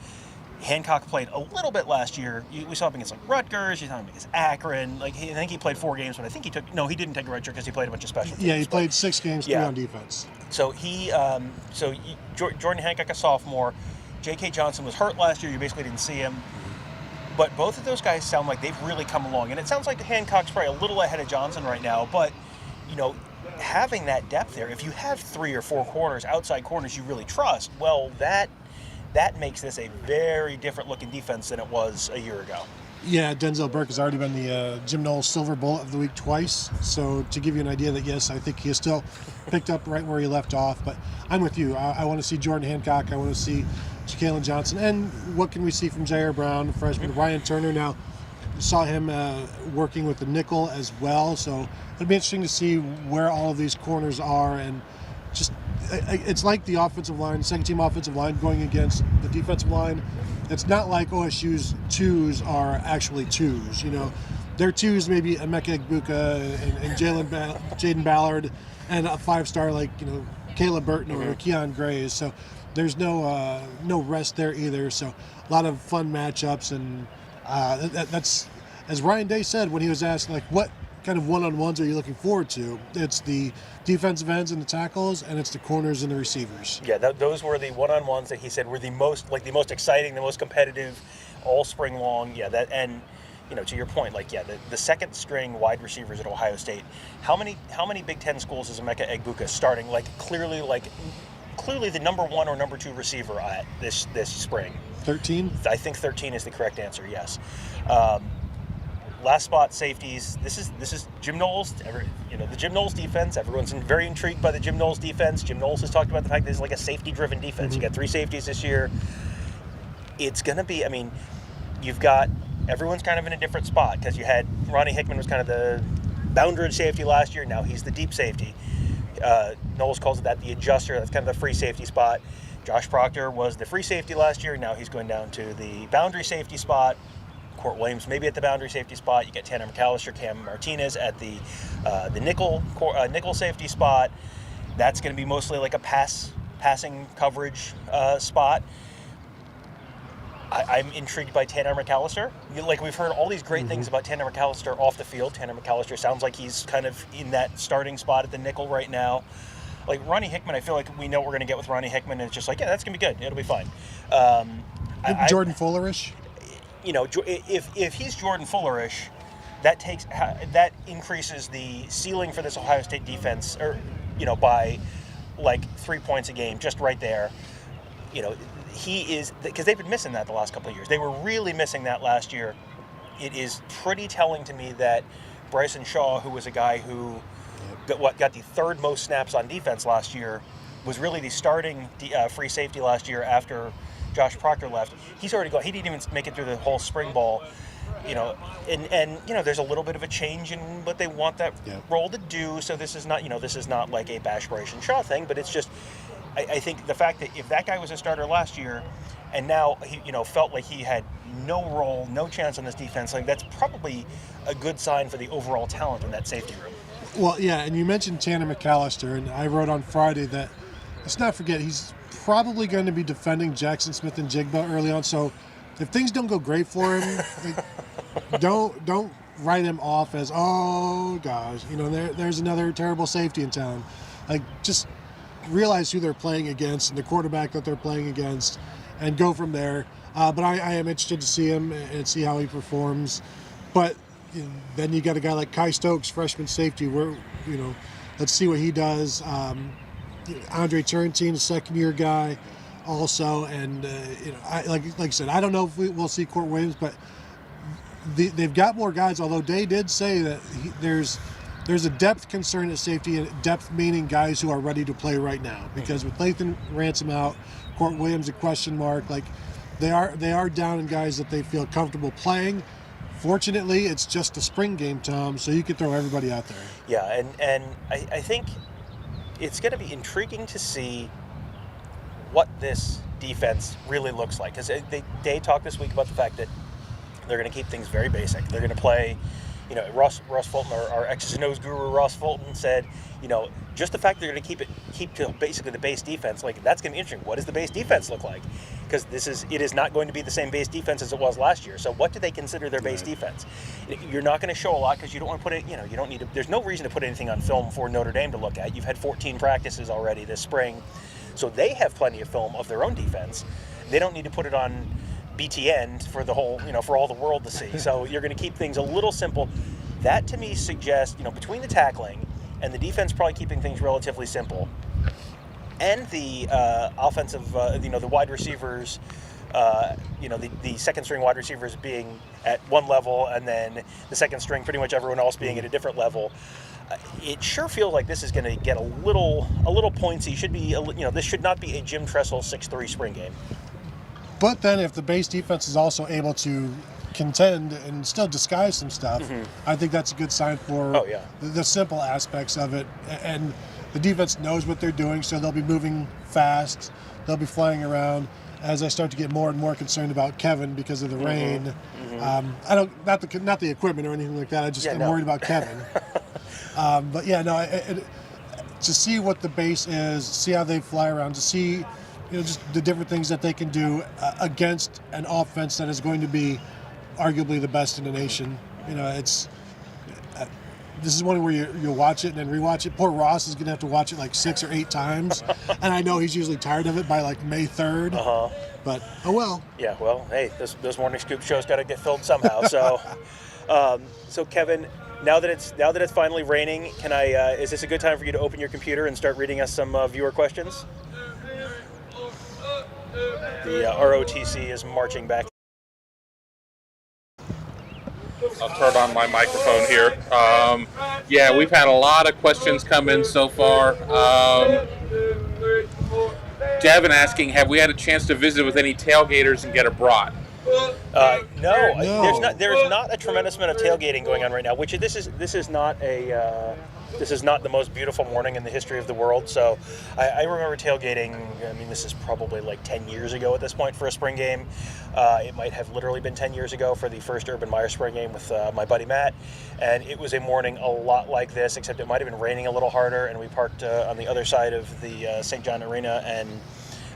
Hancock played a little bit last year. We saw him against Rutgers. You saw him against Akron. I think he played 4 games, but I think he didn't take a red shirt because he played a bunch of special teams. Yeah, he played 6 games, 3 on defense. So Jordan Hancock, a sophomore. J.K. Johnson was hurt last year. You basically didn't see him. But both of those guys sound like they've really come along. And it sounds like Hancock's probably a little ahead of Johnson right now. But, having that depth there, if you have 3 or 4 corners, outside corners you really trust, well, that makes this a very different looking defense than it was a year ago. Yeah, Denzel Burke has already been the Jim Knowles Silver Bullet of the Week twice. So to give you an idea that, yes, I think he is still picked up right where he left off. But I'm with you. I want to see Jordan Hancock. I want to see Ja'Kalen Johnson. And what can we see from Jair Brown, freshman? Ryan Turner now saw him working with the nickel as well. So it'll be interesting to see where all of these corners are. And just it's like the offensive line, second-team offensive line going against the defensive line. It's not like OSU's 2s are actually 2s. Their 2s maybe Emeka Egbuka and Jaden Ballard, and a 5-star like Caleb Burton or Keon Grays. So there's no rest there either. So a lot of fun matchups, and that's, as Ryan Day said when he was asked what kind of one-on-ones are you looking forward to? It's the defensive ends and the tackles, and it's the corners and the receivers. Yeah, those were the one-on-ones that he said were the most exciting, the most competitive all spring long. Yeah, to your point, the second string wide receivers at Ohio State. How many Big Ten schools is Emeka Egbuka starting clearly the number 1 or number 2 receiver at this spring? 13? I think 13 is the correct answer. Yes. Last spot, safeties. This is Jim Knowles. The Jim Knowles defense. Everyone's very intrigued by the Jim Knowles defense. Jim Knowles has talked about the fact that it's a safety-driven defense. Mm-hmm. You got 3 safeties this year. It's going to be. You've got everyone's kind of in a different spot, because you had Ronnie Hickman was kind of the boundary safety last year. Now he's the deep safety. Knowles calls that the adjuster. That's kind of the free safety spot. Josh Proctor was the free safety last year. Now he's going down to the boundary safety spot. Court Williams maybe at the boundary safety spot. You get Tanner McAllister, Cam Martinez at the nickel safety spot. That's going to be mostly a passing coverage spot. I'm intrigued by Tanner McAllister. We've heard all these great things about Tanner McAllister off the field. Tanner McAllister sounds like he's kind of in that starting spot at the nickel right now. Ronnie Hickman, I feel like we know what we're going to get with Ronnie Hickman, and it's just that's going to be good. It'll be fine. Jordan Fullerish? If he's Jordan Fullerish, that increases the ceiling for this Ohio State defense, by 3 points a game, just right there. He is, because they've been missing that the last couple of years. They were really missing that last year. It is pretty telling to me that Bryson Shaw, who was a guy who got the 3rd most snaps on defense last year, was really the starting free safety last year after Josh Proctor left. He's already gone. He didn't even make it through the whole spring ball. And there's a little bit of a change in what they want that role to do. So this is not like a Bash Bryson Shaw thing, but it's just, I think the fact that if that guy was a starter last year, and now he felt like he had no role, no chance on this defense, that's probably a good sign for the overall talent in that safety room. Well, yeah, and you mentioned Tanner McAllister, and I wrote on Friday that let's not forget he's probably going to be defending Jackson Smith and Jigba early on. So if things don't go great for him, like, don't write him off as, oh gosh, there's another terrible safety in town. Like, just realize who they're playing against and the quarterback that they're playing against, and go from there. But I am interested to see him and see how he performs. But then you got a guy like Kai Stokes, freshman safety. Let's see what he does. Andre Turrentine, a second-year guy, also, and like I said, I don't know if we'll see Court Williams, but they've got more guys. Although Day did say that there's a depth concern at safety, and depth meaning guys who are ready to play right now. Because with Lathan Ransom out, Court Williams a question mark. Like, they are down in guys that they feel comfortable playing. Fortunately, it's just a spring game, Tom, so you can throw everybody out there. Yeah, and I think it's going to be intriguing to see what this defense really looks like. Because they talked this week about the fact that they're going to keep things very basic. They're going to play, Ross Fulton, our X's and O's guru, Ross Fulton said, just the fact they're going to keep to basically the base defense, like, that's going to be interesting. What does the base defense look like? Because it is not going to be the same base defense as it was last year. So what do they consider their base defense? You're not going to show a lot because you don't want to put it, you don't need to, there's no reason to put anything on film for Notre Dame to look at. You've had 14 practices already this spring. So they have plenty of film of their own defense. They don't need to put it on BTN for the whole, for all the world to see. So you're going to keep things a little simple. That to me suggests, between the tackling and the defense probably keeping things relatively simple, and the offensive, the wide receivers, the second string wide receivers being at one level, and then the second string, pretty much everyone else being at a different level. It sure feels like this is going to get a little pointsy. This should not be a Jim Tressel 6-3 spring game. But then if the base defense is also able to contend and still disguise some stuff, I think that's a good sign for the simple aspects of it. And the defense knows what they're doing, so they'll be moving fast. They'll be flying around. As I start to get more and more concerned about Kevin because of the rain, I don't not the equipment or anything like that. I'm worried about Kevin. But yeah, no. To see what the base is, see how they fly around, to see just the different things that they can do against an offense that is going to be arguably the best in the nation. This is one where you'll watch it and then rewatch it. Poor Ross is going to have to watch it like 6 or 8 times. And I know he's usually tired of it by like May 3rd. But, oh well. Yeah, well, hey, those morning scoop shows got to get filled somehow. So, so Kevin, now that it's finally raining, is this a good time for you to open your computer and start reading us some viewer questions? The ROTC is marching back. I'll turn on my microphone here. We've had a lot of questions come in so far. Devin asking, have we had a chance to visit with any tailgaters and get a brat? No. There's not a tremendous amount of tailgating going on right now. Which this is not the most beautiful morning in the history of the world. So I remember tailgating. I mean, this is probably like 10 years ago at this point for a spring game. It might have literally been 10 years ago for the first Urban Meyer spring game with my buddy Matt, and it was a morning a lot like this, except it might have been raining a little harder. And we parked on the other side of the St. John Arena and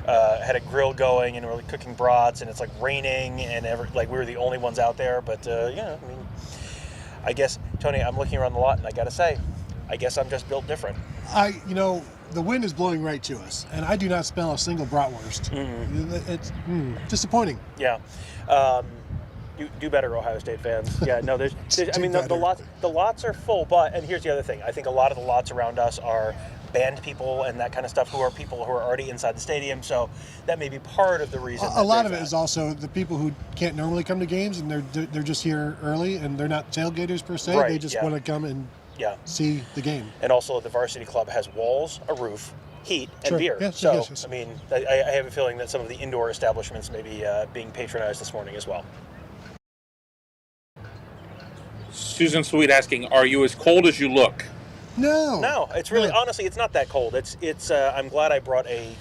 had a grill going, and we were cooking brats, and it's like raining, and we were the only ones out there. But I guess, Tony, I'm looking around the lot, and I gotta say, I guess I'm just built different. The wind is blowing right to us, and I do not smell a single bratwurst. It's disappointing. Yeah. Do better, Ohio State fans. Yeah, no, the lots are full, and here's the other thing. I think a lot of the lots around us are band people and that kind of stuff who are people who are already inside the stadium, so that may be part of the reason. A lot of it is also the people who can't normally come to games, and they're just here early, and they're not tailgaters per se. Right, they just want to come and see the game. And also, the varsity club has walls, a roof, heat, and beer. Yes, so, yes. I mean, I have a feeling that some of the indoor establishments may be being patronized this morning as well. Susan Sweet asking, are you as cold as you look? No, it's really, honestly, it's not that cold. It's I'm glad I brought a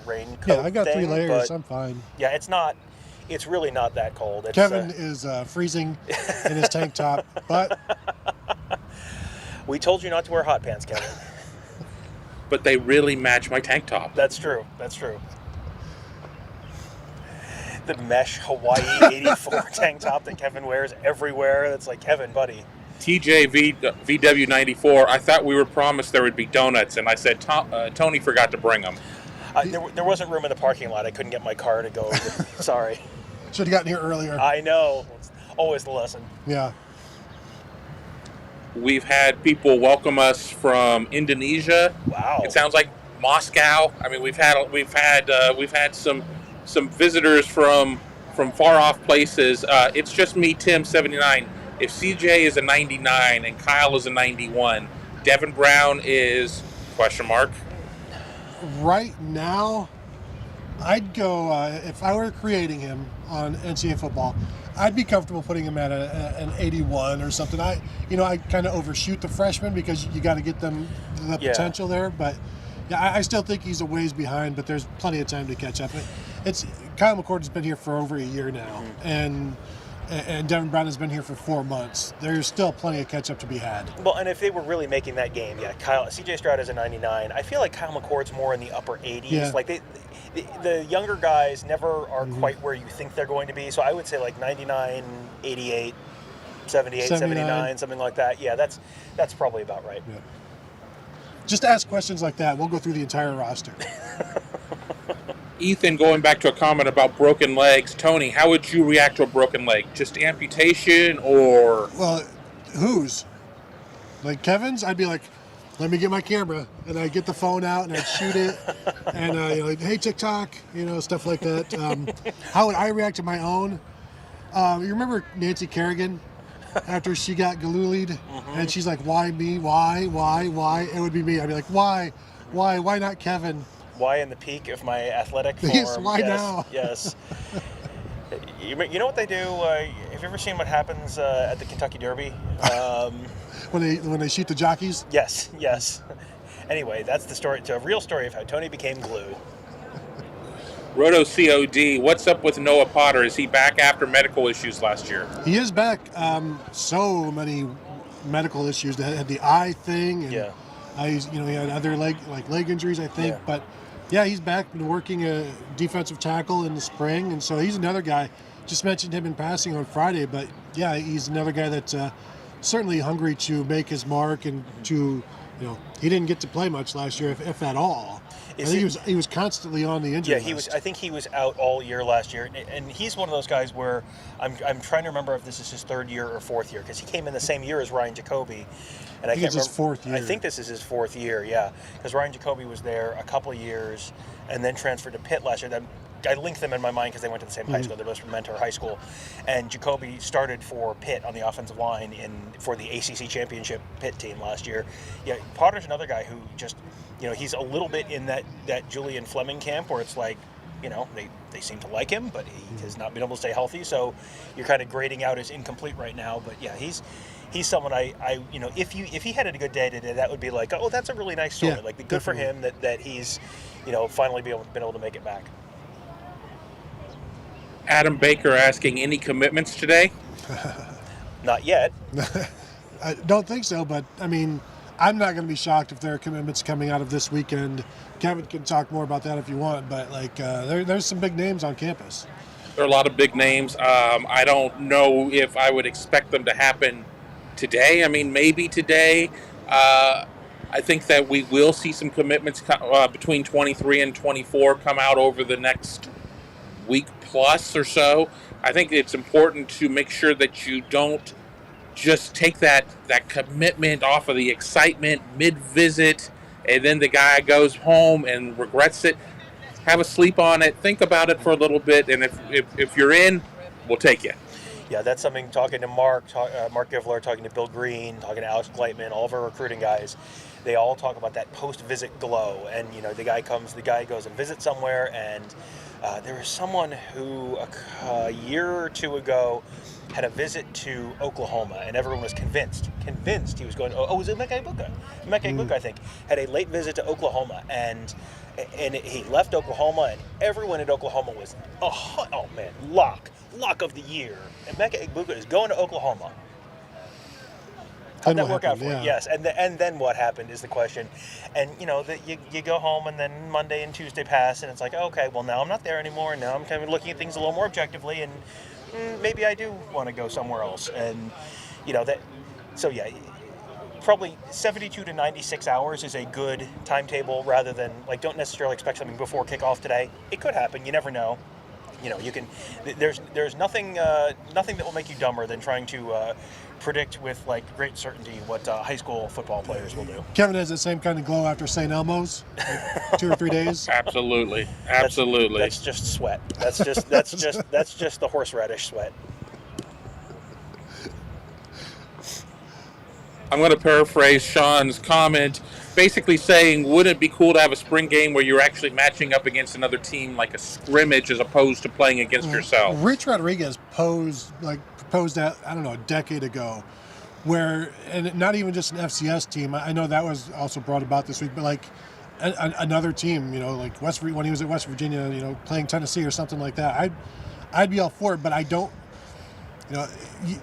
raincoat. Yeah, I got 3 layers. I'm fine. Yeah, it's really not that cold. Kevin is freezing in his tank top, but we told you not to wear hot pants, Kevin. But they really match my tank top. That's true. The mesh Hawaii 84 tank top that Kevin wears everywhere. That's like, Kevin, buddy. TJ VW94, I thought we were promised there would be donuts, and I said Tony forgot to bring them. There wasn't room in the parking lot. I couldn't get my car to go. Sorry. Should have gotten here earlier. I know. It's always the lesson. Yeah. We've had people welcome us from Indonesia. Wow. It sounds like Moscow. I mean, we've had some visitors from far off places. It's just me, Tim, 79. If CJ is a 99 and Kyle is a 91, Devin Brown is ? Right now, I'd go, if I were creating him on NCAA football, I'd be comfortable putting him at an 81 or something. I kind of overshoot the freshmen because you got to get them the potential there. But yeah, I still think he's a ways behind, but there's plenty of time to catch up. Kyle McCord has been here for over a year now, and Devin Brown has been here for 4 months. There's still plenty of catch up to be had. Well, and if they were really making that game, CJ Stroud is a 99. I feel like Kyle McCord's more in the upper 80s. Yeah. Like the younger guys never are quite where you think they're going to be. So I would say like 99, 88, 78, 79, something like that. Yeah, that's probably about right. Yeah. Just ask questions like that. We'll go through the entire roster. Ethan, going back to a comment about broken legs, Tony, how would you react to a broken leg? Just amputation or? Well, whose? Like Kevin's? I'd be like, let me get my camera, and I'd get the phone out and I'd shoot it, and like, hey TikTok, stuff like that. How would I react to my own? You remember Nancy Kerrigan after she got galulied, and she's like, why me? Why? It would be me. I'd be like, why not Kevin? Why in the peak of my athletic form? Yes, why now? Yes. You know what they do? Have you ever seen what happens at the Kentucky Derby? When they shoot the jockeys? Yes. Anyway, that's the story. It's a real story of how Tony became glue. Roto COD, what's up with Noah Potter? Is he back after medical issues last year? He is back. So many medical issues. They had the eye thing, and he had other leg injuries, I think. Yeah. But yeah, he's back, been working a defensive tackle in the spring, and so he's another guy. Just mentioned him in passing on Friday, but yeah, he's another guy that's certainly hungry to make his mark and to, he didn't get to play much last year, if at all. I think he was constantly on the injury list. I think he was out all year last year, and he's one of those guys where I'm trying to remember if this is his third year or fourth year, because he came in the same year as Ryan Jacoby, and I can't remember. His fourth year. I think this is his fourth year, yeah, because Ryan Jacoby was there a couple of years and then transferred to Pitt last year. I linked them in my mind because they went to the same high school. They both from Mentor High School, and Jacoby started for Pitt on the offensive line for the ACC championship Pitt team last year. Yeah, Potter's another guy who just, he's a little bit in that Julian Fleming camp where it's like, they seem to like him, but he has not been able to stay healthy. So you're kind of grading out as incomplete right now. But yeah, he's someone I if he had a good day today, that would be like, oh, that's a really nice story. Yeah, like good definitely. for him that he's finally been able to make it back. Adam Baker asking, any commitments today? Not yet. I don't think so, but I mean, I'm not going to be shocked if there are commitments coming out of this weekend. Kevin can talk more about that if you want, but there's some big names on campus. There are a lot of big names. I don't know if I would expect them to happen today. I mean, maybe today. I think that we will see some commitments between 23 and 24 come out over the next week plus or so. I think it's important to make sure that you don't just take that commitment off of the excitement mid-visit, and then the guy goes home and regrets it. Have a sleep on it. Think about it for a little bit, and if you're in, we'll take you. Yeah, that's something. Talking to Mark Givler, talking to Bill Green, talking to Alex Gleitman, all of our recruiting guys, they all talk about that post-visit glow. And the guy goes and visits somewhere, and there was someone who a year or two ago had a visit to Oklahoma, and everyone was convinced he was going. Oh, it was Emeka Egbuka, I think, had a late visit to Oklahoma, and he left Oklahoma, and everyone in Oklahoma was, oh man, lock of the year. Emeka Egbuka is going to Oklahoma. How'd Then that what work out for happened? you? Yeah. Yes, and then what happened is the question. And you go home, and then Monday and Tuesday pass, and it's like, okay, well now I'm not there anymore, and now I'm kind of looking at things a little more objectively, and maybe I do want to go somewhere else. And that. So yeah, probably 72 to 96 hours is a good timetable, rather than like don't necessarily expect something before kickoff today. It could happen. You never know. You can. There's nothing that will make you dumber than trying to predict with like great certainty what high school football players will do. Kevin has the same kind of glow after St. Elmo's, like 2 or 3 days. Absolutely. That's just sweat. That's just the horseradish sweat. I'm going to paraphrase Sean's comment, basically saying, wouldn't it be cool to have a spring game where you're actually matching up against another team like a scrimmage as opposed to playing against yourself? Rich Rodriguez proposed that, I don't know, a decade ago, where, and not even just an FCS team, I know that was also brought about this week, but like another team, like when he was at West Virginia, playing Tennessee or something like that, I'd be all for it, but I don't.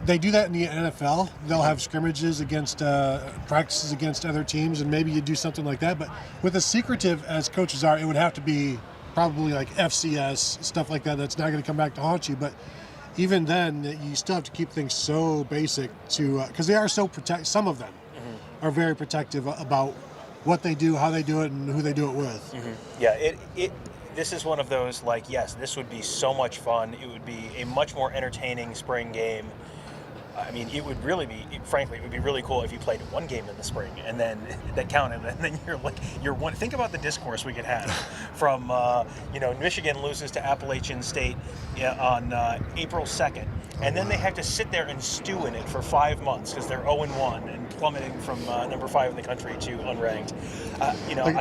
They do that in the NFL. They'll have scrimmages against practices against other teams, and maybe you do something like that. But with as secretive as coaches are, it would have to be probably like FCS, stuff like that. That's not going to come back to haunt you. But even then, you still have to keep things so basic because they are so some of them are very protective about what they do, how they do it, and who they do it with. Mm-hmm. Yeah, this is one of those, like, yes, this would be so much fun. It would be a much more entertaining spring game. I mean, it would really be, frankly, it would be really cool if you played one game in the spring and then that counted. And then you're one. Think about the discourse we could have from, Michigan loses to Appalachian State on April 2nd. And then they have to sit there and stew in it for 5 months because they're 0-1 and plummeting from number 5 in the country to unranked.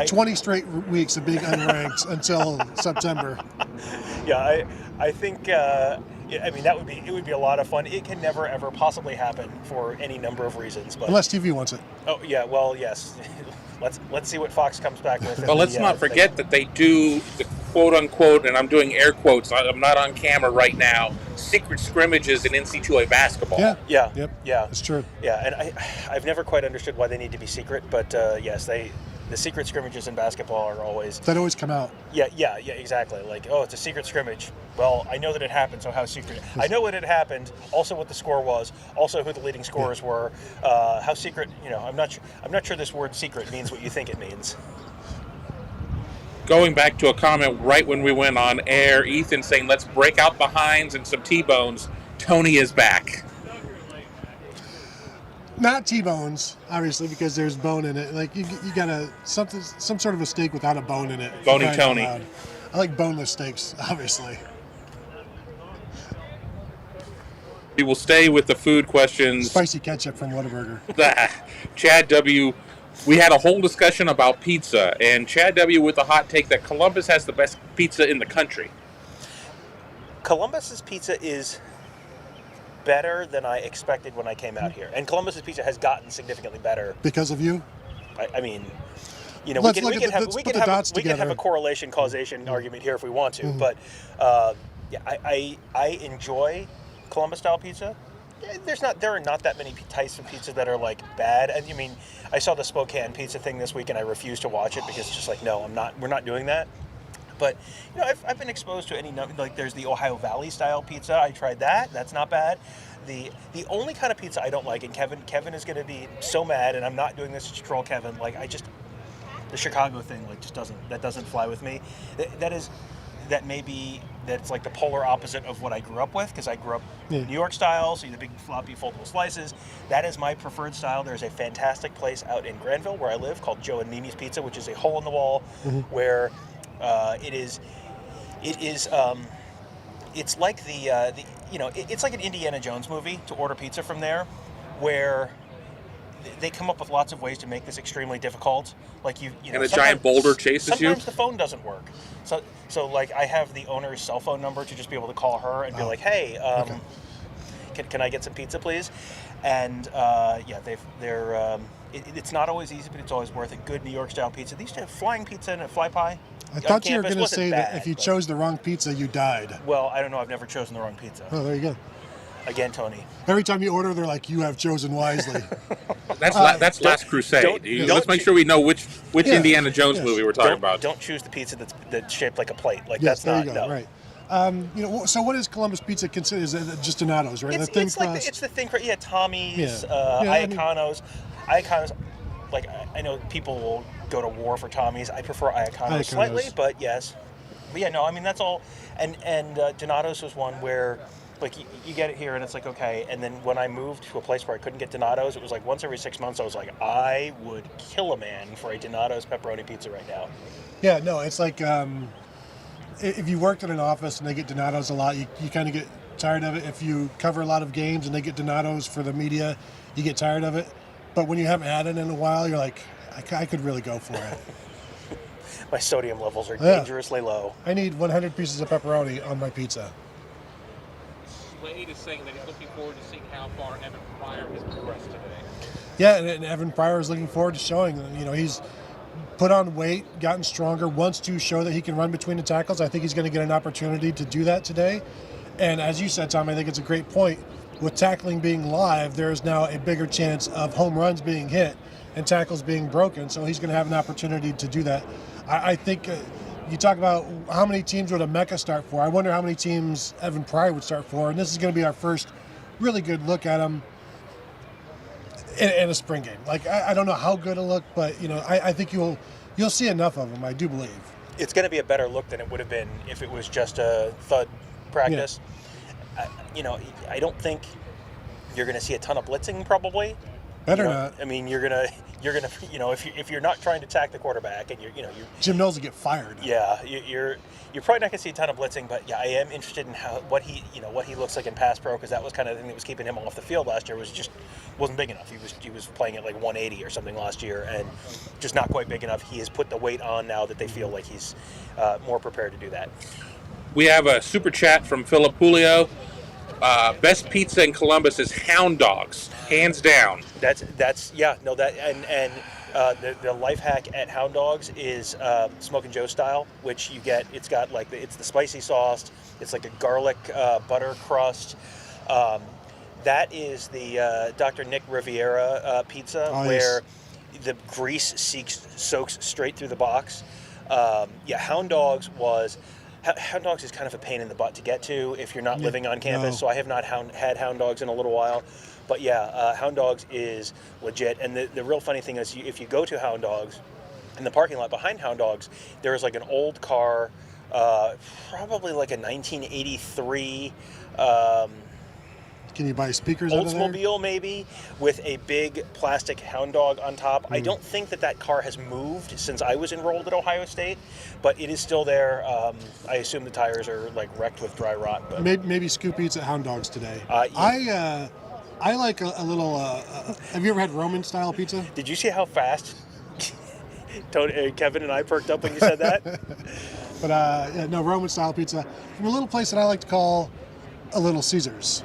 20 straight weeks of being unranked until September. Yeah, I think. It would be a lot of fun. It can never ever possibly happen for any number of reasons. But unless TV wants it. Oh yeah, well yes. Let's see what Fox comes back with. Well, let's not forget that they do the quote unquote, and I'm doing air quotes. I'm not on camera right now. Secret scrimmages in NC2A basketball. Yeah. Yep. Yeah. It's true. Yeah, and I've never quite understood why they need to be secret, but yes, the secret scrimmages in basketball are always... That always come out. Yeah, exactly. Like, oh, it's a secret scrimmage. Well, I know that it happened, so how secret? I know what had happened, also what the score was, also who the leading scorers were, how secret, I'm not sure this word secret means what you think it means. Going back to a comment right when we went on air, Ethan saying, let's break out the Heinz and some T-bones. Tony is back. Not T-bones, obviously, because there's bone in it. Like you got some sort of a steak without a bone in it. Bony Tony. I like boneless steaks, obviously. We will stay with the food questions. Spicy ketchup from Whataburger. Chad W. We had a whole discussion about pizza, and Chad W. with a hot take that Columbus has the best pizza in the country. Columbus's pizza is better than I expected when I came out here, and Columbus's pizza has gotten significantly better because of you. I mean, we can have a correlation causation argument here if we want to, but I enjoy Columbus style pizza. There are not that many types of pizza that are like bad. And I mean, I saw the Spokane pizza thing this week, and I refused to watch it because it's just like, no, we're not doing that. But I've been exposed to there's the Ohio Valley style pizza. I tried that. That's not bad. The only kind of pizza I don't like, and Kevin is going to be so mad, and I'm not doing this to troll Kevin. The Chicago thing just doesn't fly with me. That's like the polar opposite of what I grew up with, because I grew up New York style, so the big floppy foldable slices. That is my preferred style. There's a fantastic place out in Granville where I live called Joe and Mimi's Pizza, which is a hole in the wall where it's like it's like an Indiana Jones movie to order pizza from there, where they come up with lots of ways to make this extremely difficult. And a giant boulder chases you. Sometimes the phone doesn't work. So I have the owner's cell phone number to just be able to call her and be like, hey, can I get some pizza, please? And it's not always easy, but it's always worth it. Good New York style pizza. They used to have flying pizza and a fly pie. I thought you were going to say that if you chose the wrong pizza, you died. Well, I don't know. I've never chosen the wrong pizza. Oh, there you go. Again, Tony. Every time you order, they're like, "You have chosen wisely." That's Last Crusade. Let's make sure we know which Indiana Jones movie we're talking about. Don't choose the pizza that's shaped like a plate. Like Yes, that's not there you go. no. Right. So what is Columbus pizza considered? Is it just Donato's, right? It's the thing. Yeah, Tommy's, Iacono's. Iacono's. Like I know people will go to war for Tommy's. I prefer Iacono's slightly, but yes. But yeah, no. I mean that's all. And Donato's was one where. Like, you get it here, and it's like, okay. And then when I moved to a place where I couldn't get Donato's, it was like once every 6 months, I was like, I would kill a man for a Donato's pepperoni pizza right now. Yeah, no, it's like if you worked in an office and they get Donato's a lot, you kind of get tired of it. If you cover a lot of games and they get Donato's for the media, you get tired of it. But when you haven't had it in a while, you're like, I could really go for it. My sodium levels are dangerously low. I need 100 pieces of pepperoni on my pizza. Wade is saying that he's looking forward to seeing how far Evan Pryor has progressed today. Yeah, and Evan Pryor is looking forward to showing. He's put on weight, gotten stronger, wants to show that he can run between the tackles. I think he's going to get an opportunity to do that today. And as you said, Tom, I think it's a great point. With tackling being live, there is now a bigger chance of home runs being hit and tackles being broken. So he's going to have an opportunity to do that. I think... you talk about how many teams would a Mecca start for. I wonder how many teams Evan Pryor would start for. And this is going to be our first really good look at him in a spring game. Like, I don't know how good a look, but, I think you'll see enough of him, I do believe. It's going to be a better look than it would have been if it was just a thud practice. Yeah. I don't think you're going to see a ton of blitzing probably. Better not. I mean, you're gonna, if you're not trying to attack the quarterback and you're Jim Knowles will get fired. Yeah, you're probably not gonna see a ton of blitzing, but yeah, I am interested in what he looks like in pass pro, because that was kind of the thing that was keeping him off the field last year. Wasn't big enough. He was playing at like 180 or something last year, and just not quite big enough. He has put the weight on now that they feel like he's more prepared to do that. We have a super chat from Philip Julio. Best pizza in Columbus is Hound Dogs, hands down. The life hack at Hound Dogs is Smoke and Joe style, which you get. It's got it's the spicy sauce. It's like a garlic butter crust. That is the Dr. Nick Riviera pizza, where the grease soaks straight through the box. Hound Dogs is kind of a pain in the butt to get to if you're not living on campus. No. So I have not had Hound Dogs in a little while. But Hound Dogs is legit. And the real funny thing is, if you go to Hound Dogs, in the parking lot behind Hound Dogs, there is like an old car, probably like a 1983 Can you buy speakers out of there? Oldsmobile maybe, with a big plastic Hound Dog on top. I don't think that car has moved since I was enrolled at Ohio State, but it is still there. I assume the tires are like wrecked with dry rot. But maybe scoop eats at Hound Dogs today. I like a little. Have you ever had Roman style pizza? Did you see how fast Kevin and I perked up when you said that? But Roman style pizza from a little place that I like to call a Little Caesars.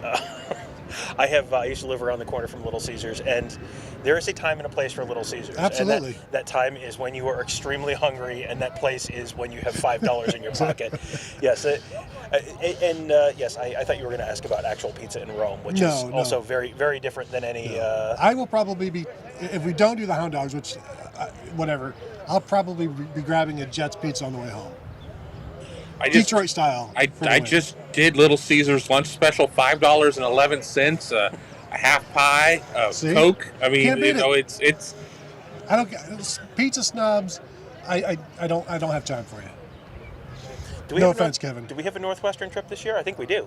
I used to live around the corner from Little Caesars, and there is a time and a place for Little Caesars. Absolutely. And that time is when you are extremely hungry, and that place is when you have $5 in your pocket. Yes. Yes, I thought you were going to ask about actual pizza in Rome, which is also very, very different than any... I will probably be, if we don't do the Hound Dogs, which, whatever, I'll probably be grabbing a Jets pizza on the way home. Detroit style. I just did Little Caesars lunch special, $5.11, a half pie, Coke. I mean, it's. I don't pizza snobs. I don't have time for you. No offense, Kevin. Do we have a Northwestern trip this year? I think we do.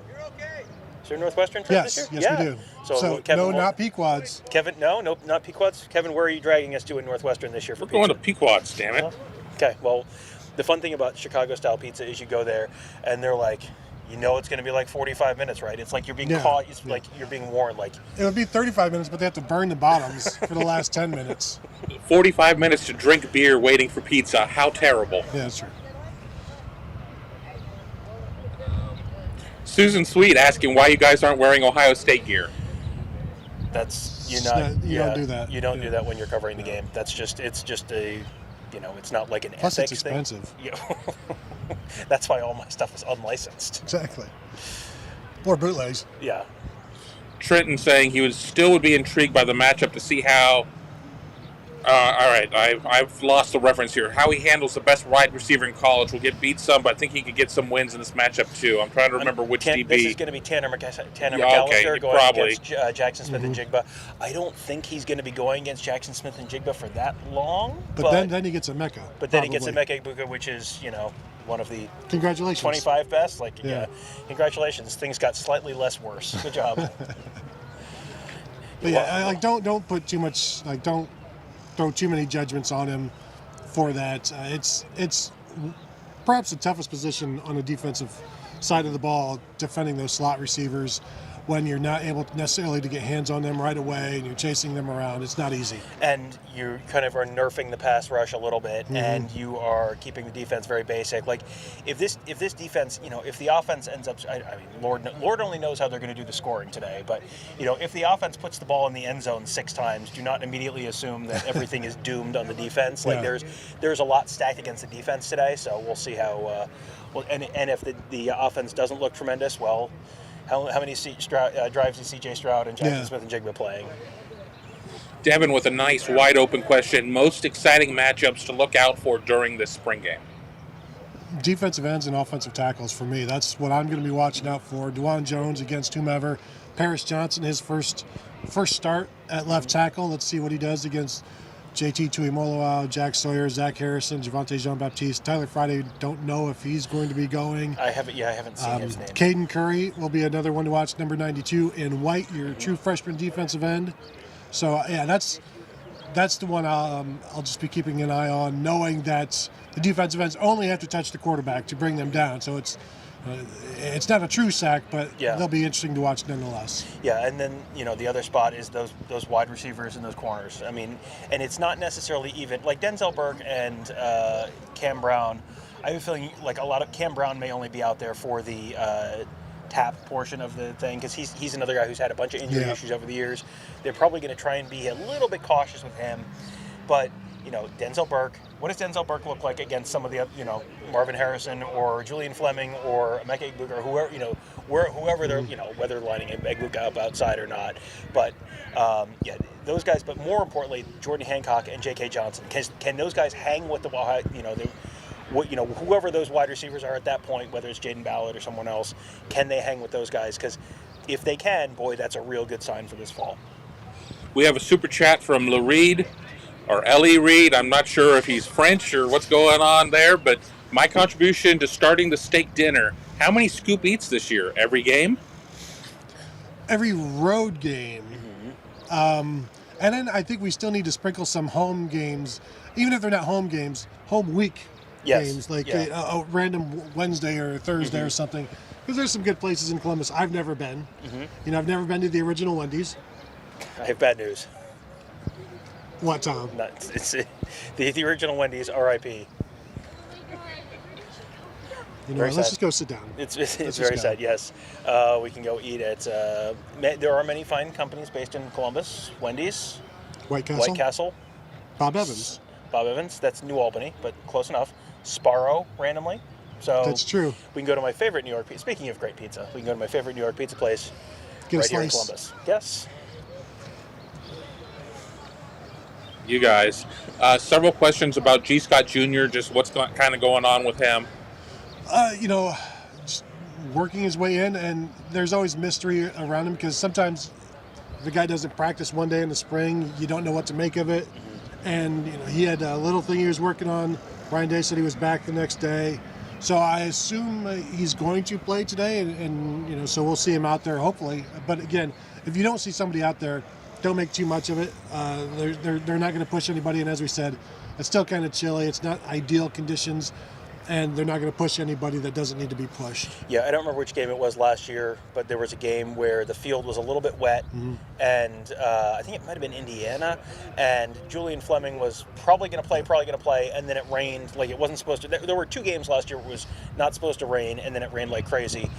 Is there a Northwestern trip this year? Yes, we do. So Kevin, not Pequods. Kevin, no, not Pequods. Kevin, where are you dragging us to in Northwestern this year for pizza? We're going to Pequods, damn it. Okay, well. The fun thing about Chicago-style pizza is you go there, and they're like, it's going to be like 45 minutes, right? It's like you're being caught. It's like you're being warned. Like it would be 35 minutes, but they have to burn the bottoms for the last 10 minutes. 45 minutes to drink beer waiting for pizza. How terrible. Yeah, that's true. Susan Sweet asking why you guys aren't wearing Ohio State gear. That's you don't do that. You don't do that when you're covering the game. It's just a. It's not like an Plus, ethics it's expensive. Thing. That's why all my stuff is unlicensed. Exactly. Or bootlegs. Yeah. Trenton saying he would be intrigued by the matchup to see how. All right, I've lost the reference here. How he handles the best wide receiver in college will get beat some, but I think he could get some wins in this matchup too. I'm trying to remember which DB. This is going to be Tanner McAllister okay, going probably against Jackson Smith and Jigba. I don't think he's going to be going against Jackson Smith and Jigba for that long. But then he gets a Mecca. But then he gets a Mecca Egbuka, which is one of the congratulations 25 best. Congratulations. Things got slightly less worse. Good job. But yeah, don't put too much don't throw too many judgments on him for that. It's perhaps the toughest position on the defensive side of the ball, defending those slot receivers when you're not able necessarily to get hands on them right away and you're chasing them around. It's not easy. And you kind of are nerfing the pass rush a little bit, and you are keeping the defense very basic. Like if this defense, if the offense ends up, I mean, Lord only knows how they're going to do the scoring today, but if the offense puts the ball in the end zone 6 times, do not immediately assume that everything is doomed on the defense. Like there's a lot stacked against the defense today, so we'll see how. And if the offense doesn't look tremendous, well. How many drives is C.J. Stroud and Jackson Smith and Jigba playing? Devin with a nice wide open question. Most exciting matchups to look out for during this spring game? Defensive ends and offensive tackles for me. That's what I'm going to be watching out for. DeJuan Jones against whomever. Paris Johnson, his first start at left tackle. Let's see what he does against JT Tuimoloau, Jack Sawyer, Zach Harrison, Javonte Jean-Baptiste. Tyler Friday, don't know if he's going to be going. I haven't seen his name. Caden Curry will be another one to watch, number 92. In White, your true freshman defensive end. So, that's the one I'll just be keeping an eye on, knowing that the defensive ends only have to touch the quarterback to bring them down. So it's not a true sack, but they'll be interesting to watch nonetheless. Yeah, and then the other spot is those wide receivers and those corners. I mean, and it's not necessarily even like Denzel Burke and Cam Brown. I have a feeling like a lot of Cam Brown may only be out there for the tap portion of the thing because he's another guy who's had a bunch of injury issues over the years. They're probably going to try and be a little bit cautious with him, but. Denzel Burke. What does Denzel Burke look like against some of the, Marvin Harrison or Julian Fleming or Emeka Egbuka or whoever they're, whether they're lining Egbuka up outside or not. But those guys. But more importantly, Jordan Hancock and J.K. Johnson. Can those guys hang with the whoever those wide receivers are at that point, whether it's Jaden Ballard or someone else, can they hang with those guys? Because if they can, boy, that's a real good sign for this fall. We have a super chat from Lou Reed. Or Ellie Reed, I'm not sure if he's French or what's going on there, but my contribution to starting the steak dinner. How many scoop eats this year? Every game? Every road game. And then I think we still need to sprinkle some home games, even if they're not home games, home week games, like a random Wednesday or Thursday or something. Because there's some good places in Columbus I've never been. I've never been to the original Wendy's. I have bad news. What, Tom? It's the original Wendy's, R.I.P. Let's just go sit down. It's very sad, yes. We can go eat at... there are many fine companies based in Columbus. Wendy's. White Castle. Bob Evans. That's New Albany, but close enough. Sparrow, randomly. So that's true. We can go to my favorite New York pizza. Speaking of great pizza, we can go to my favorite New York pizza place here in Columbus. Yes. You guys. Several questions about G. Scott Jr., just what's kind of going on with him. Just working his way in, and there's always mystery around him because sometimes the guy doesn't practice one day in the spring. You don't know what to make of it. And, he had a little thing he was working on. Ryan Day said he was back the next day. So I assume he's going to play today, and so we'll see him out there, hopefully. But again, if you don't see somebody out there, don't make too much of it. They're not going to push anybody, and as we said, it's still kind of chilly. It's not ideal conditions, and they're not going to push anybody that doesn't need to be pushed. Yeah, I don't remember which game it was last year, but there was a game where the field was a little bit wet, and I think it might have been Indiana, and Julian Fleming was probably going to play, and then it rained like it wasn't supposed to. There were 2 games last year where it was not supposed to rain, and then it rained like crazy.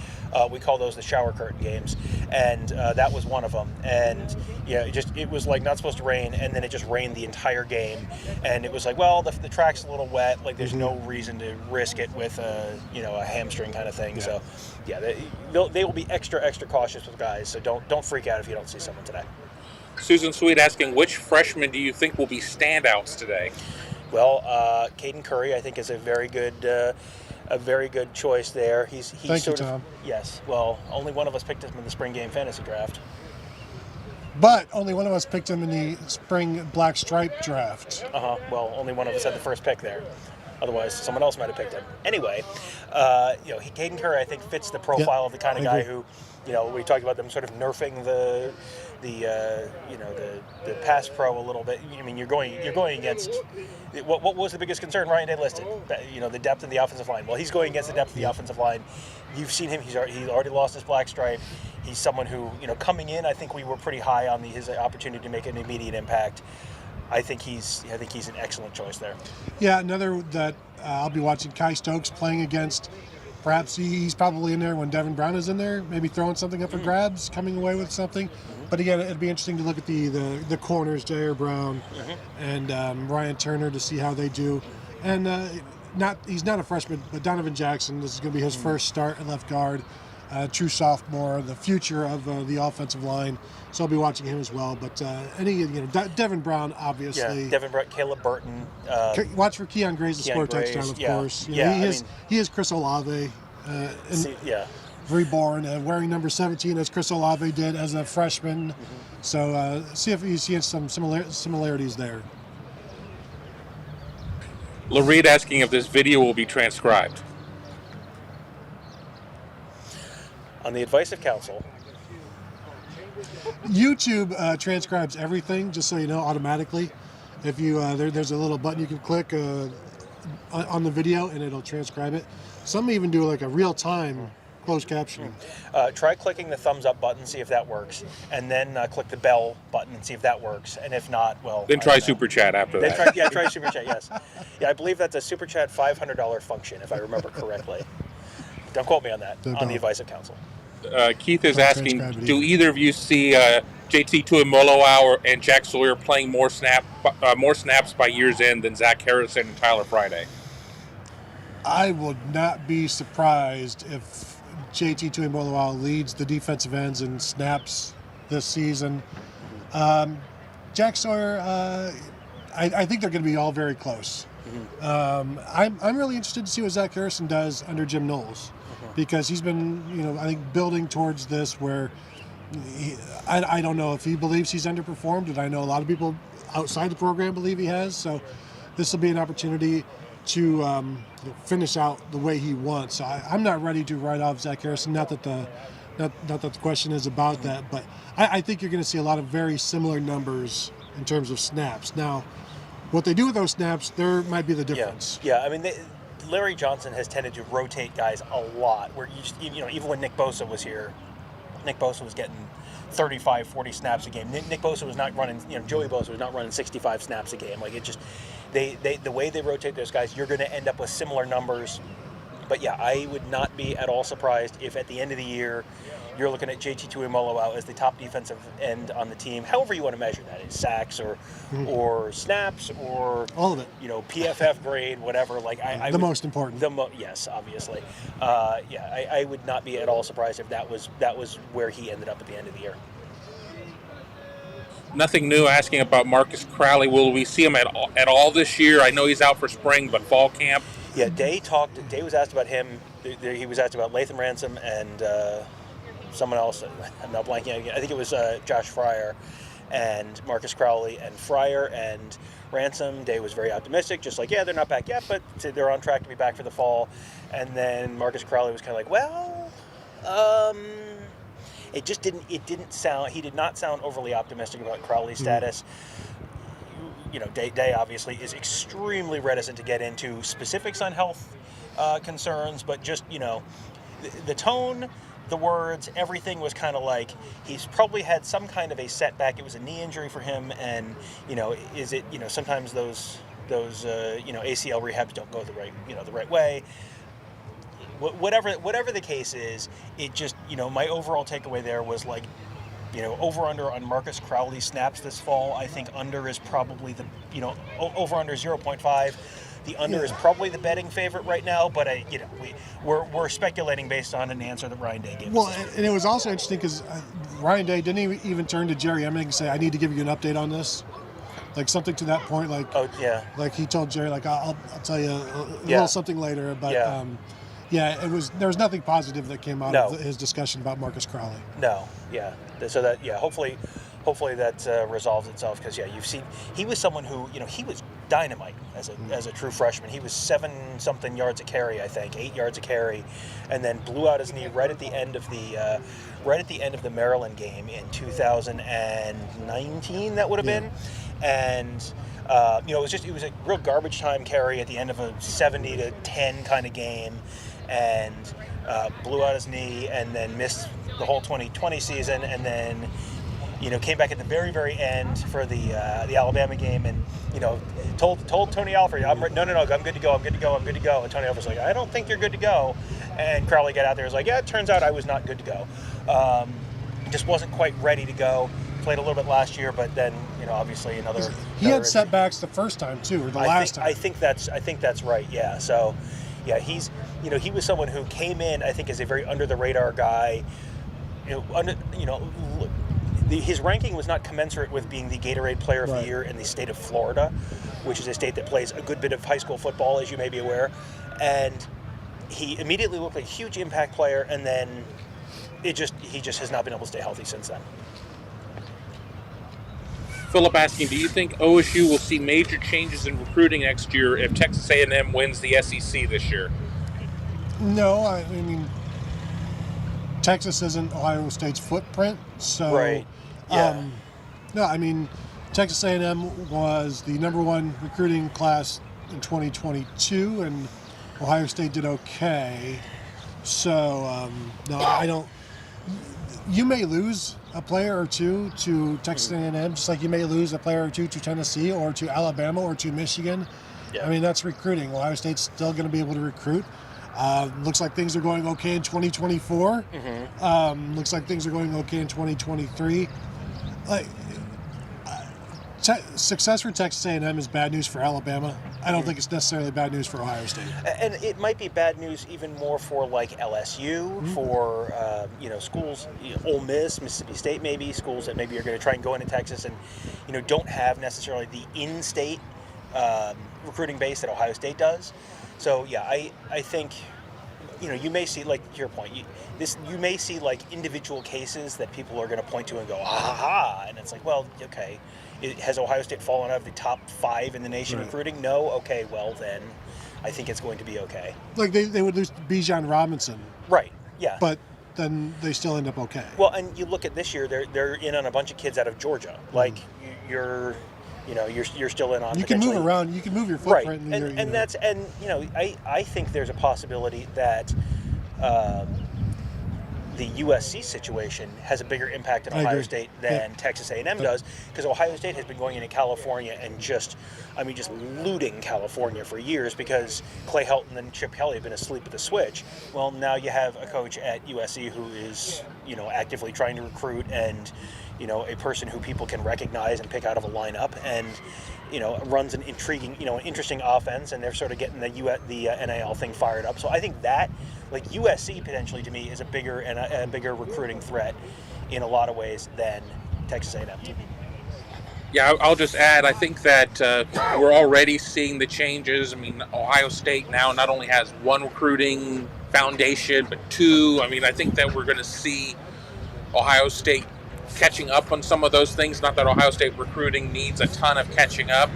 We call those the shower curtain games, and that was one of them. And it was like not supposed to rain, and then it just rained the entire game. And it was like, well, the track's a little wet. Like there's no reason to risk it with a hamstring kind of thing. So they will be extra extra cautious with guys. So don't freak out if you don't see someone today. Susan Sweet asking, which freshmen do you think will be standouts today? Well, Caden Curry, I think, is a very good choice there. He's Thank you, Tom. Yes. Well, only one of us picked him in the spring game fantasy draft. But only one of us picked him in the spring black stripe draft. Well, only one of us had the first pick there. Otherwise, someone else might have picked him. Anyway, Caden Curry, I think, fits the profile of the kind of guy who, we talked about them sort of nerfing the pass pro a little bit. I mean, you're going against what was the biggest concern Ryan Day listed? The depth of the offensive line. Well, he's going against the depth of the offensive line. You've seen him. He's already lost his black stripe. He's someone who, coming in, I think we were pretty high on his opportunity to make an immediate impact. I think he's an excellent choice there. Yeah, another that I'll be watching, Kai Stokes playing against. Perhaps he's probably in there when Devin Brown is in there, maybe throwing something up for grabs, coming away with something. But again, it'd be interesting to look at the corners, Jair Brown and Ryan Turner, to see how they do. And he's not a freshman, but Donovan Jackson, this is going to be his first start at left guard. True sophomore, the future of the offensive line. So I'll be watching him as well. But Devin Brown, obviously. Yeah, Devin Brown, Caleb Burton. Watch for Keon Gray's to score a touchdown, of course. He is Chris Olave. Reborn, wearing number 17 as Chris Olave did as a freshman. So see if you see some similarities there. Lareed asking if this video will be transcribed. On the advice of counsel. YouTube transcribes everything, just so you know, automatically. If you there's a little button you can click on the video, and it'll transcribe it. Some even do like a real-time closed captioning. Try clicking the thumbs up button, see if that works, and then click the bell button and see if that works. And if not, well, then try Super Chat after that. Try Super Chat. Yes, I believe that's a Super Chat $500 function, if I remember correctly. Don't quote me on that. On the advice of counsel. Keith is asking, do either of you see JT Tuimoloau and Jack Sawyer playing more snaps by year's end than Zach Harrison and Tyler Friday? I would not be surprised if JT Tuimoloau leads the defensive ends in snaps this season. Jack Sawyer, I think they're going to be all very close. I'm really interested to see what Zach Harrison does under Jim Knowles, because he's been, I think, building towards this where I don't know if he believes he's underperformed, and I know a lot of people outside the program believe he has. So this will be an opportunity to finish out the way he wants. So I'm not ready to write off Zach Harrison. Not that the question is about that, but I think you're going to see a lot of very similar numbers in terms of snaps. Now, what they do with those snaps, there might be the difference. Yeah. I mean, Larry Johnson has tended to rotate guys a lot. Where even when Nick Bosa was here, Nick Bosa was getting 35, 40 snaps a game. Nick Bosa was not running. Joey Bosa was not running 65 snaps a game. Like it just, the way they rotate those guys, you're going to end up with similar numbers. But yeah, I would not be at all surprised if at the end of the year you're looking at JT Tuimoloau as the top defensive end on the team. However you want to measure that, is sacks or snaps or all of it. PFF grade, whatever. Like the most important. Yes, obviously. I would not be at all surprised if that was where he ended up at the end of the year. Nothing new asking about Marcus Crowley. Will we see him at all this year? I know he's out for spring, but fall camp. Yeah, Day was asked about him. He was asked about Lathan Ransom and someone else. I'm not blanking again. I think it was Josh Fryer and Marcus Crowley and Fryer and Ransom. Day was very optimistic, just like, yeah, they're not back yet, but they're on track to be back for the fall. And then Marcus Crowley was kind of like, well, he did not sound overly optimistic about Crowley's status. Day obviously is extremely reticent to get into specifics on health concerns, but just, the tone, the words, everything was kind of like he's probably had some kind of a setback. It was a knee injury for him, and, is it, sometimes those ACL rehabs don't go the right way. whatever the case is, it just, my overall takeaway there was like, over under on Marcus Crowley snaps this fall. I think under is probably the, over under 0.5. The under is probably the betting favorite right now, but we're speculating based on an answer that Ryan Day gave Well, us. and it was also interesting because Ryan Day didn't even turn to Jerry Emig and say, "I need to give you an update on this," like something to that point. Like, oh yeah, like he told Jerry, like, "I'll tell you a little something later." But there was nothing positive that came out of his discussion about Marcus Crowley. No, yeah. So that hopefully that resolves itself, because you've seen he was someone who he was dynamite as a true freshman. He was 7-something yards a carry, I think 8 yards a carry, and then blew out his knee right at the end of the Maryland game in 2019. That would have been, and it was a real garbage time carry at the end of a 70-10 kind of game, and blew out his knee, and then missed the whole 2020 season, and then came back at the very, very end for the Alabama game, and told Tony Alford, no, I'm good to go. And Tony Alford's like, I don't think you're good to go. And Crowley got out there, was like, yeah, it turns out I was not good to go. Just wasn't quite ready to go. Played a little bit last year, but then obviously he had setbacks the first time too, or the last time. I think that's right. Yeah. So he's he was someone who came in, I think, as a very under the radar guy. His ranking was not commensurate with being the Gatorade Player of the Year in the state of Florida, which is a state that plays a good bit of high school football, as you may be aware. And he immediately looked like a huge impact player, and then he just has not been able to stay healthy since then. Philip asking, do you think OSU will see major changes in recruiting next year if Texas A&M wins the SEC this year? No, I mean, Texas isn't Ohio State's footprint, so right. Yeah. No, I mean, Texas A&M was the number one recruiting class in 2022, and Ohio State did okay. So no, I don't. You may lose a player or two to Texas A&M, just like you may lose a player or two to Tennessee or to Alabama or to Michigan. Yeah. I mean, that's recruiting. Ohio State's still going to be able to recruit. Looks like things are going okay in 2024. Mm-hmm. Looks like things are going okay in 2023. Success for Texas A&M is bad news for Alabama. I don't think it's necessarily bad news for Ohio State. And it might be bad news even more for like LSU, for schools, Ole Miss, Mississippi State, maybe schools that maybe are going to try and go into Texas and don't have necessarily the in-state recruiting base that Ohio State does. So yeah, I think you may see, like, to your point, you may see like individual cases that people are going to point to and go, ha, and it's like, well, okay, has Ohio State fallen out of the top 5 in the nation recruiting? No. Okay, well then, I think it's going to be okay. Like they would lose Bijan Robinson. Right. Yeah. But then they still end up okay. Well, and you look at this year, they're in on a bunch of kids out of Georgia. Like you're still in on. You can move around. You can move your footprint. Right. I think there's a possibility that the USC situation has a bigger impact on Ohio State than Texas A&M does, because Ohio State has been going into California and just looting California for years, because Clay Helton and Chip Kelly have been asleep at the switch. Well, now you have a coach at USC who is actively trying to recruit, and a person who people can recognize and pick out of a lineup, and runs an intriguing, an interesting offense, and they're sort of getting the NIL thing fired up. So I think that, like, USC potentially to me is a bigger recruiting threat in a lot of ways than Texas A&M. Yeah, I'll just add, I think that we're already seeing the changes. I mean, Ohio State now not only has one recruiting foundation, but 2. I think that we're going to see Ohio State catching up on some of those things. Not that Ohio State recruiting needs a ton of catching up.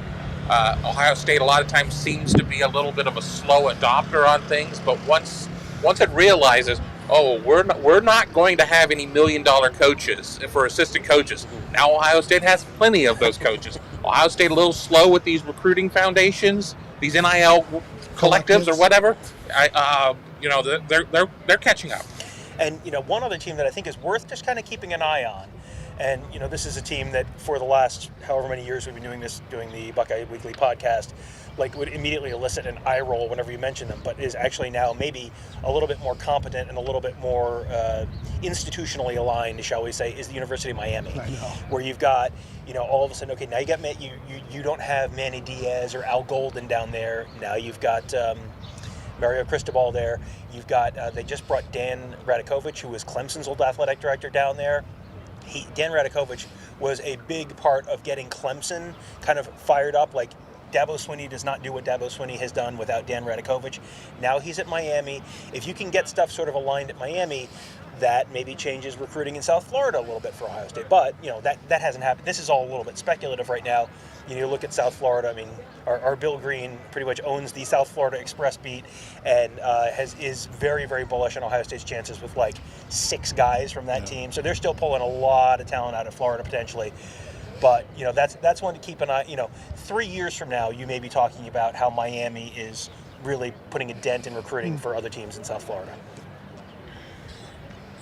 Ohio State a lot of times seems to be a little bit of a slow adopter on things, but once it realizes, we're not going to have any $1 million coaches for assistant coaches. Now Ohio State has plenty of those coaches. Ohio State a little slow with these recruiting foundations, these NIL collectives or whatever. They're catching up. And one other team that I think is worth just kind of keeping an eye on, And this is a team that for the last however many years we've been doing the Buckeye Weekly podcast, like would immediately elicit an eye roll whenever you mention them, but is actually now maybe a little bit more competent and a little bit more institutionally aligned, shall we say, is the University of Miami, I know. where you've got all of a sudden, okay, now you don't have Manny Diaz or Al Golden down there. Now you've got Mario Cristobal there. You've got they just brought Dan Radakovich, who was Clemson's old athletic director, down there. Dan Radakovich was a big part of getting Clemson kind of fired up. Like, Dabo Swinney does not do what Dabo Swinney has done without Dan Radakovich. Now he's at Miami. If you can get stuff sort of aligned at Miami, that maybe changes recruiting in South Florida a little bit for Ohio State. But, that hasn't happened. This is all a little bit speculative right now. You look at South Florida. I mean, our Bill Green pretty much owns the South Florida Express beat and is very, very bullish on Ohio State's chances with like 6 guys from that team. So they're still pulling a lot of talent out of Florida potentially. But that's one to keep an eye. 3 years from now, you may be talking about how Miami is really putting a dent in recruiting for other teams in South Florida.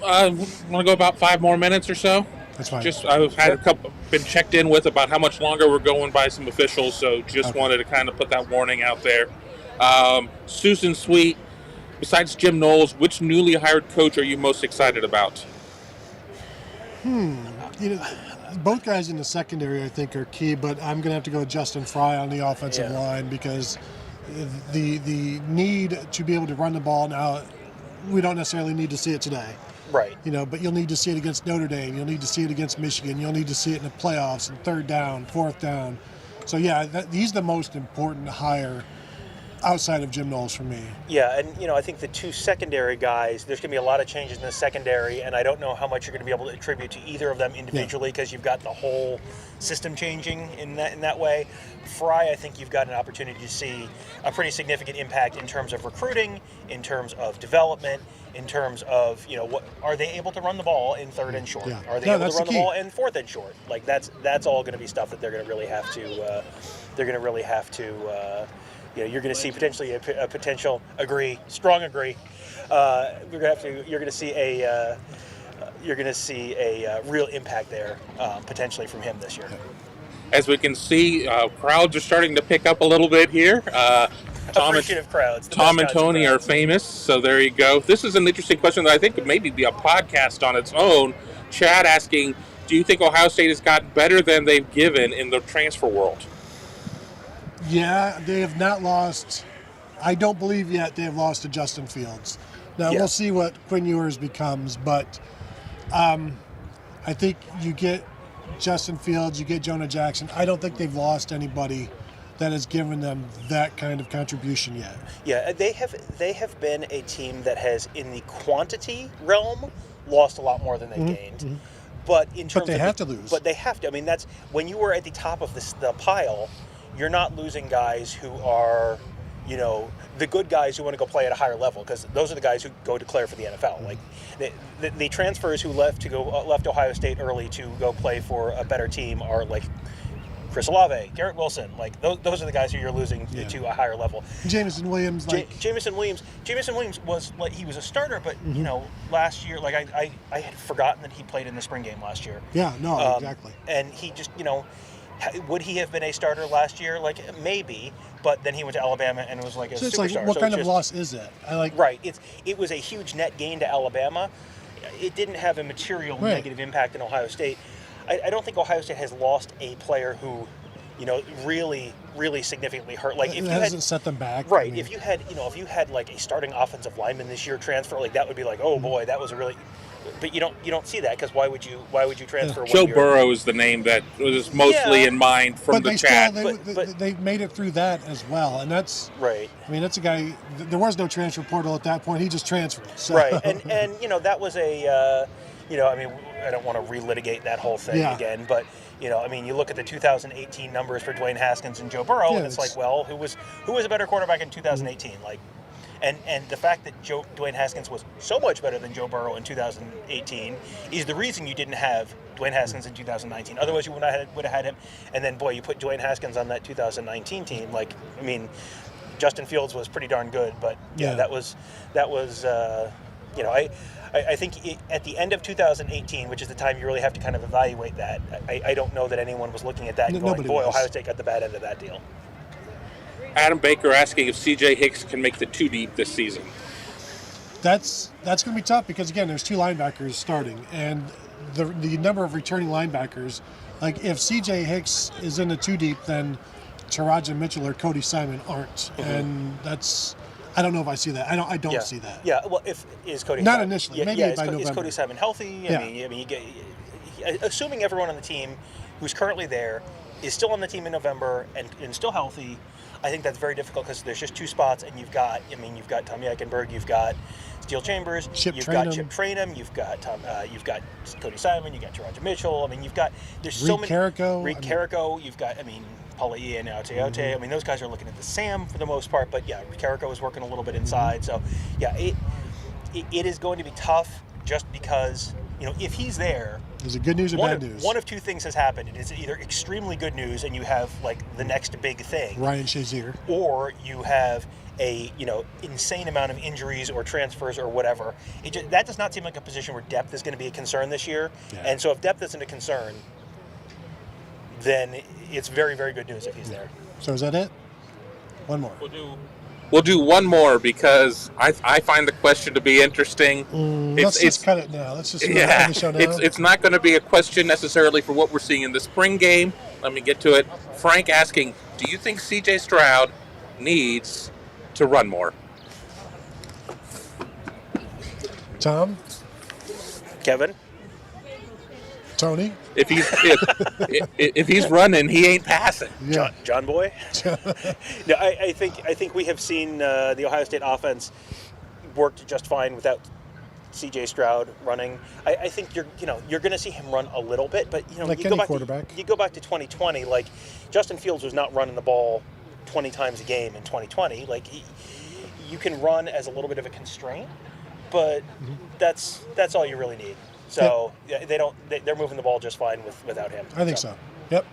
Want to go about 5 more minutes or so? That's fine. I've had been checked in with about how much longer we're going by some officials, so just wanted to kind of put that warning out there. Susan Sweet, besides Jim Knowles, which newly hired coach are you most excited about? Both guys in the secondary, I think, are key, but I'm going to have to go with Justin Fry on the offensive line because the need to be able to run the ball now, we don't necessarily need to see it today. Right. But you'll need to see it against Notre Dame. You'll need to see it against Michigan. You'll need to see it in the playoffs and 3rd down, 4th down. So, he's the most important hire outside of Jim Knowles for me. Yeah, and I think the 2 secondary guys, there's going to be a lot of changes in the secondary, and I don't know how much you're going to be able to attribute to either of them individually because you've got the whole system changing in that way. Fry, I think you've got an opportunity to see a pretty significant impact in terms of recruiting, in terms of development, in terms of what are they able to run the ball in 3rd and short? Yeah. Are they able to run the ball in 4th and short? Like that's all going to be stuff that they're going to really have to. You're going to see potentially a potential strong agree. You're going to see a real impact there potentially from him this year. As we can see, crowds are starting to pick up a little bit here. Appreciative crowds. Tom and Tony are famous, so there you go. This is an interesting question that I think could maybe be a podcast on its own. Chad asking, do you think Ohio State has gotten better than they've given in the transfer world? Yeah, they have not lost. I don't believe yet they have lost to Justin Fields. Now, we'll see what Quinn Ewers becomes, but I think you get Justin Fields, you get Jonah Jackson. I don't think they've lost anybody that has given them that kind of contribution yet. Yeah, they have been a team that has, in the quantity realm, lost a lot more than they gained. But in terms they have to lose. But they have to. I mean, that's when you were at the top of the pile. You're not losing guys who are, the good guys who want to go play at a higher level, because those are the guys who go declare for the NFL. Like the transfers who left Ohio State early to go play for a better team are like Chris Olave, Garrett Wilson. Like those are the guys who you're losing to a higher level. Jameson Williams, Jameson Williams was like he was a starter, but last year, like I had forgotten that he played in the spring game last year. Yeah, no, exactly. And he just would he have been a starter last year? Like maybe, but then he went to Alabama and was like a so it's superstar. like, what kind of loss is it? Right. It was a huge net gain to Alabama. It didn't have a material negative impact in Ohio State. I don't think Ohio State has lost a player who, really, really significantly hurt. Like if you hasn't set them back. Right. If you had like a starting offensive lineman this year transfer, like that would be like, oh boy, that was a really. But you don't see that because why would you transfer? Joe Burrow is the name that was mostly in mind from the chat. But they made it through that as well, and that's right. I mean, that's a guy. There was no transfer portal at that point. He just transferred. So. Right, and that was a I mean, I don't want to relitigate that whole thing again, but I mean, you look at the 2018 numbers for Dwayne Haskins and Joe Burrow, and it's like, well, who was a better quarterback in 2018? Like. And the fact that Dwayne Haskins was so much better than Joe Burrow in 2018 is the reason you didn't have Dwayne Haskins in 2019. Otherwise, you would have had him. And then, boy, you put Dwayne Haskins on that 2019 team. Like, I mean, Justin Fields was pretty darn good, but that was I think at the end of 2018, which is the time you really have to kind of evaluate that, I don't know that anyone was looking at that and going, Nobody boy, was. Ohio State got the bad end of that deal. Adam Baker asking if C.J. Hicks can make the 2 deep this season. That's going to be tough because, again, there's 2 linebackers starting, and the number of returning linebackers, like if C.J. Hicks is in the 2 deep, then Taraja Mitchell or Cody Simon aren't, and that's. I don't know if I see that. I don't see that. Yeah, well, is Cody Not Simon, initially, yeah, maybe yeah, by is November. Cody Simon healthy? Yeah. I mean, you get, assuming everyone on the team who's currently there is still on the team in November and still healthy, I think that's very difficult because there's just 2 spots, and you've got Tommy Eichenberg, you've got Steele Chambers, Chip you've Trainum. got Chip Trainum, you've got Cody Simon, you've got Taraja Mitchell. I mean, there's Reed so many. Carrico. Reed Carrico, you've got, Paula Ia and Aoteaote. I mean, those guys are looking at the Sam for the most part, but yeah, Carrico is working a little bit inside. So yeah, it is going to be tough just because, if he's there, Is it good news or bad news? one of 2 things has happened. It is either extremely good news and you have like the next big thing, Ryan Shazier. or you have a insane amount of injuries or transfers or whatever. That does not seem like a position where depth is going to be a concern this year. Yeah. And so if depth isn't a concern, then it's very, very good news if he's there. So is that it? One more. We'll do one more because I find the question to be interesting. Let's just cut it now. Let's just end the show now. It's not going to be a question necessarily for what we're seeing in the spring game. Let me get to it. Frank asking, do you think C.J. Stroud needs to run more? Tom? Kevin? Tony? If he's running, he ain't passing. Yeah. John Boy? No, I think we have seen the Ohio State offense worked just fine without C.J. Stroud running. I think you're going to see him run a little bit, but Like you any go back quarterback. you go back to 2020. Like Justin Fields was not running the ball 20 times a game in 2020. Like you can run as a little bit of a constraint, but that's all you really need. So they're moving the ball just fine without him. I think so. Yep.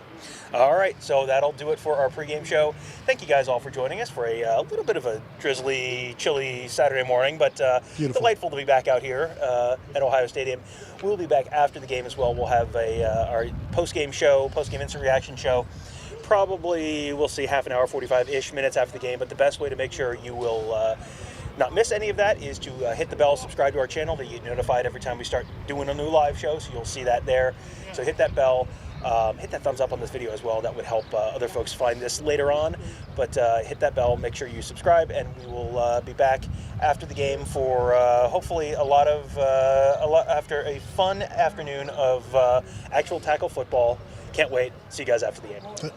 All right, so that'll do it for our pregame show. Thank you guys all for joining us for a little bit of a drizzly, chilly Saturday morning, but delightful to be back out here at Ohio Stadium. We'll be back after the game as well. We'll have our post-game instant reaction show. Probably, we'll see, half an hour, 45-ish minutes after the game, but the best way to make sure you will not miss any of that is to hit the bell, subscribe to our channel, that you get notified every time we start doing a new live show, so you'll see that there. So hit that bell. Hit that thumbs up on this video as well. That would help other folks find this later on. But hit that bell, make sure you subscribe, and we will be back after the game for hopefully after a fun afternoon of actual tackle football. Can't wait. See you guys after the game.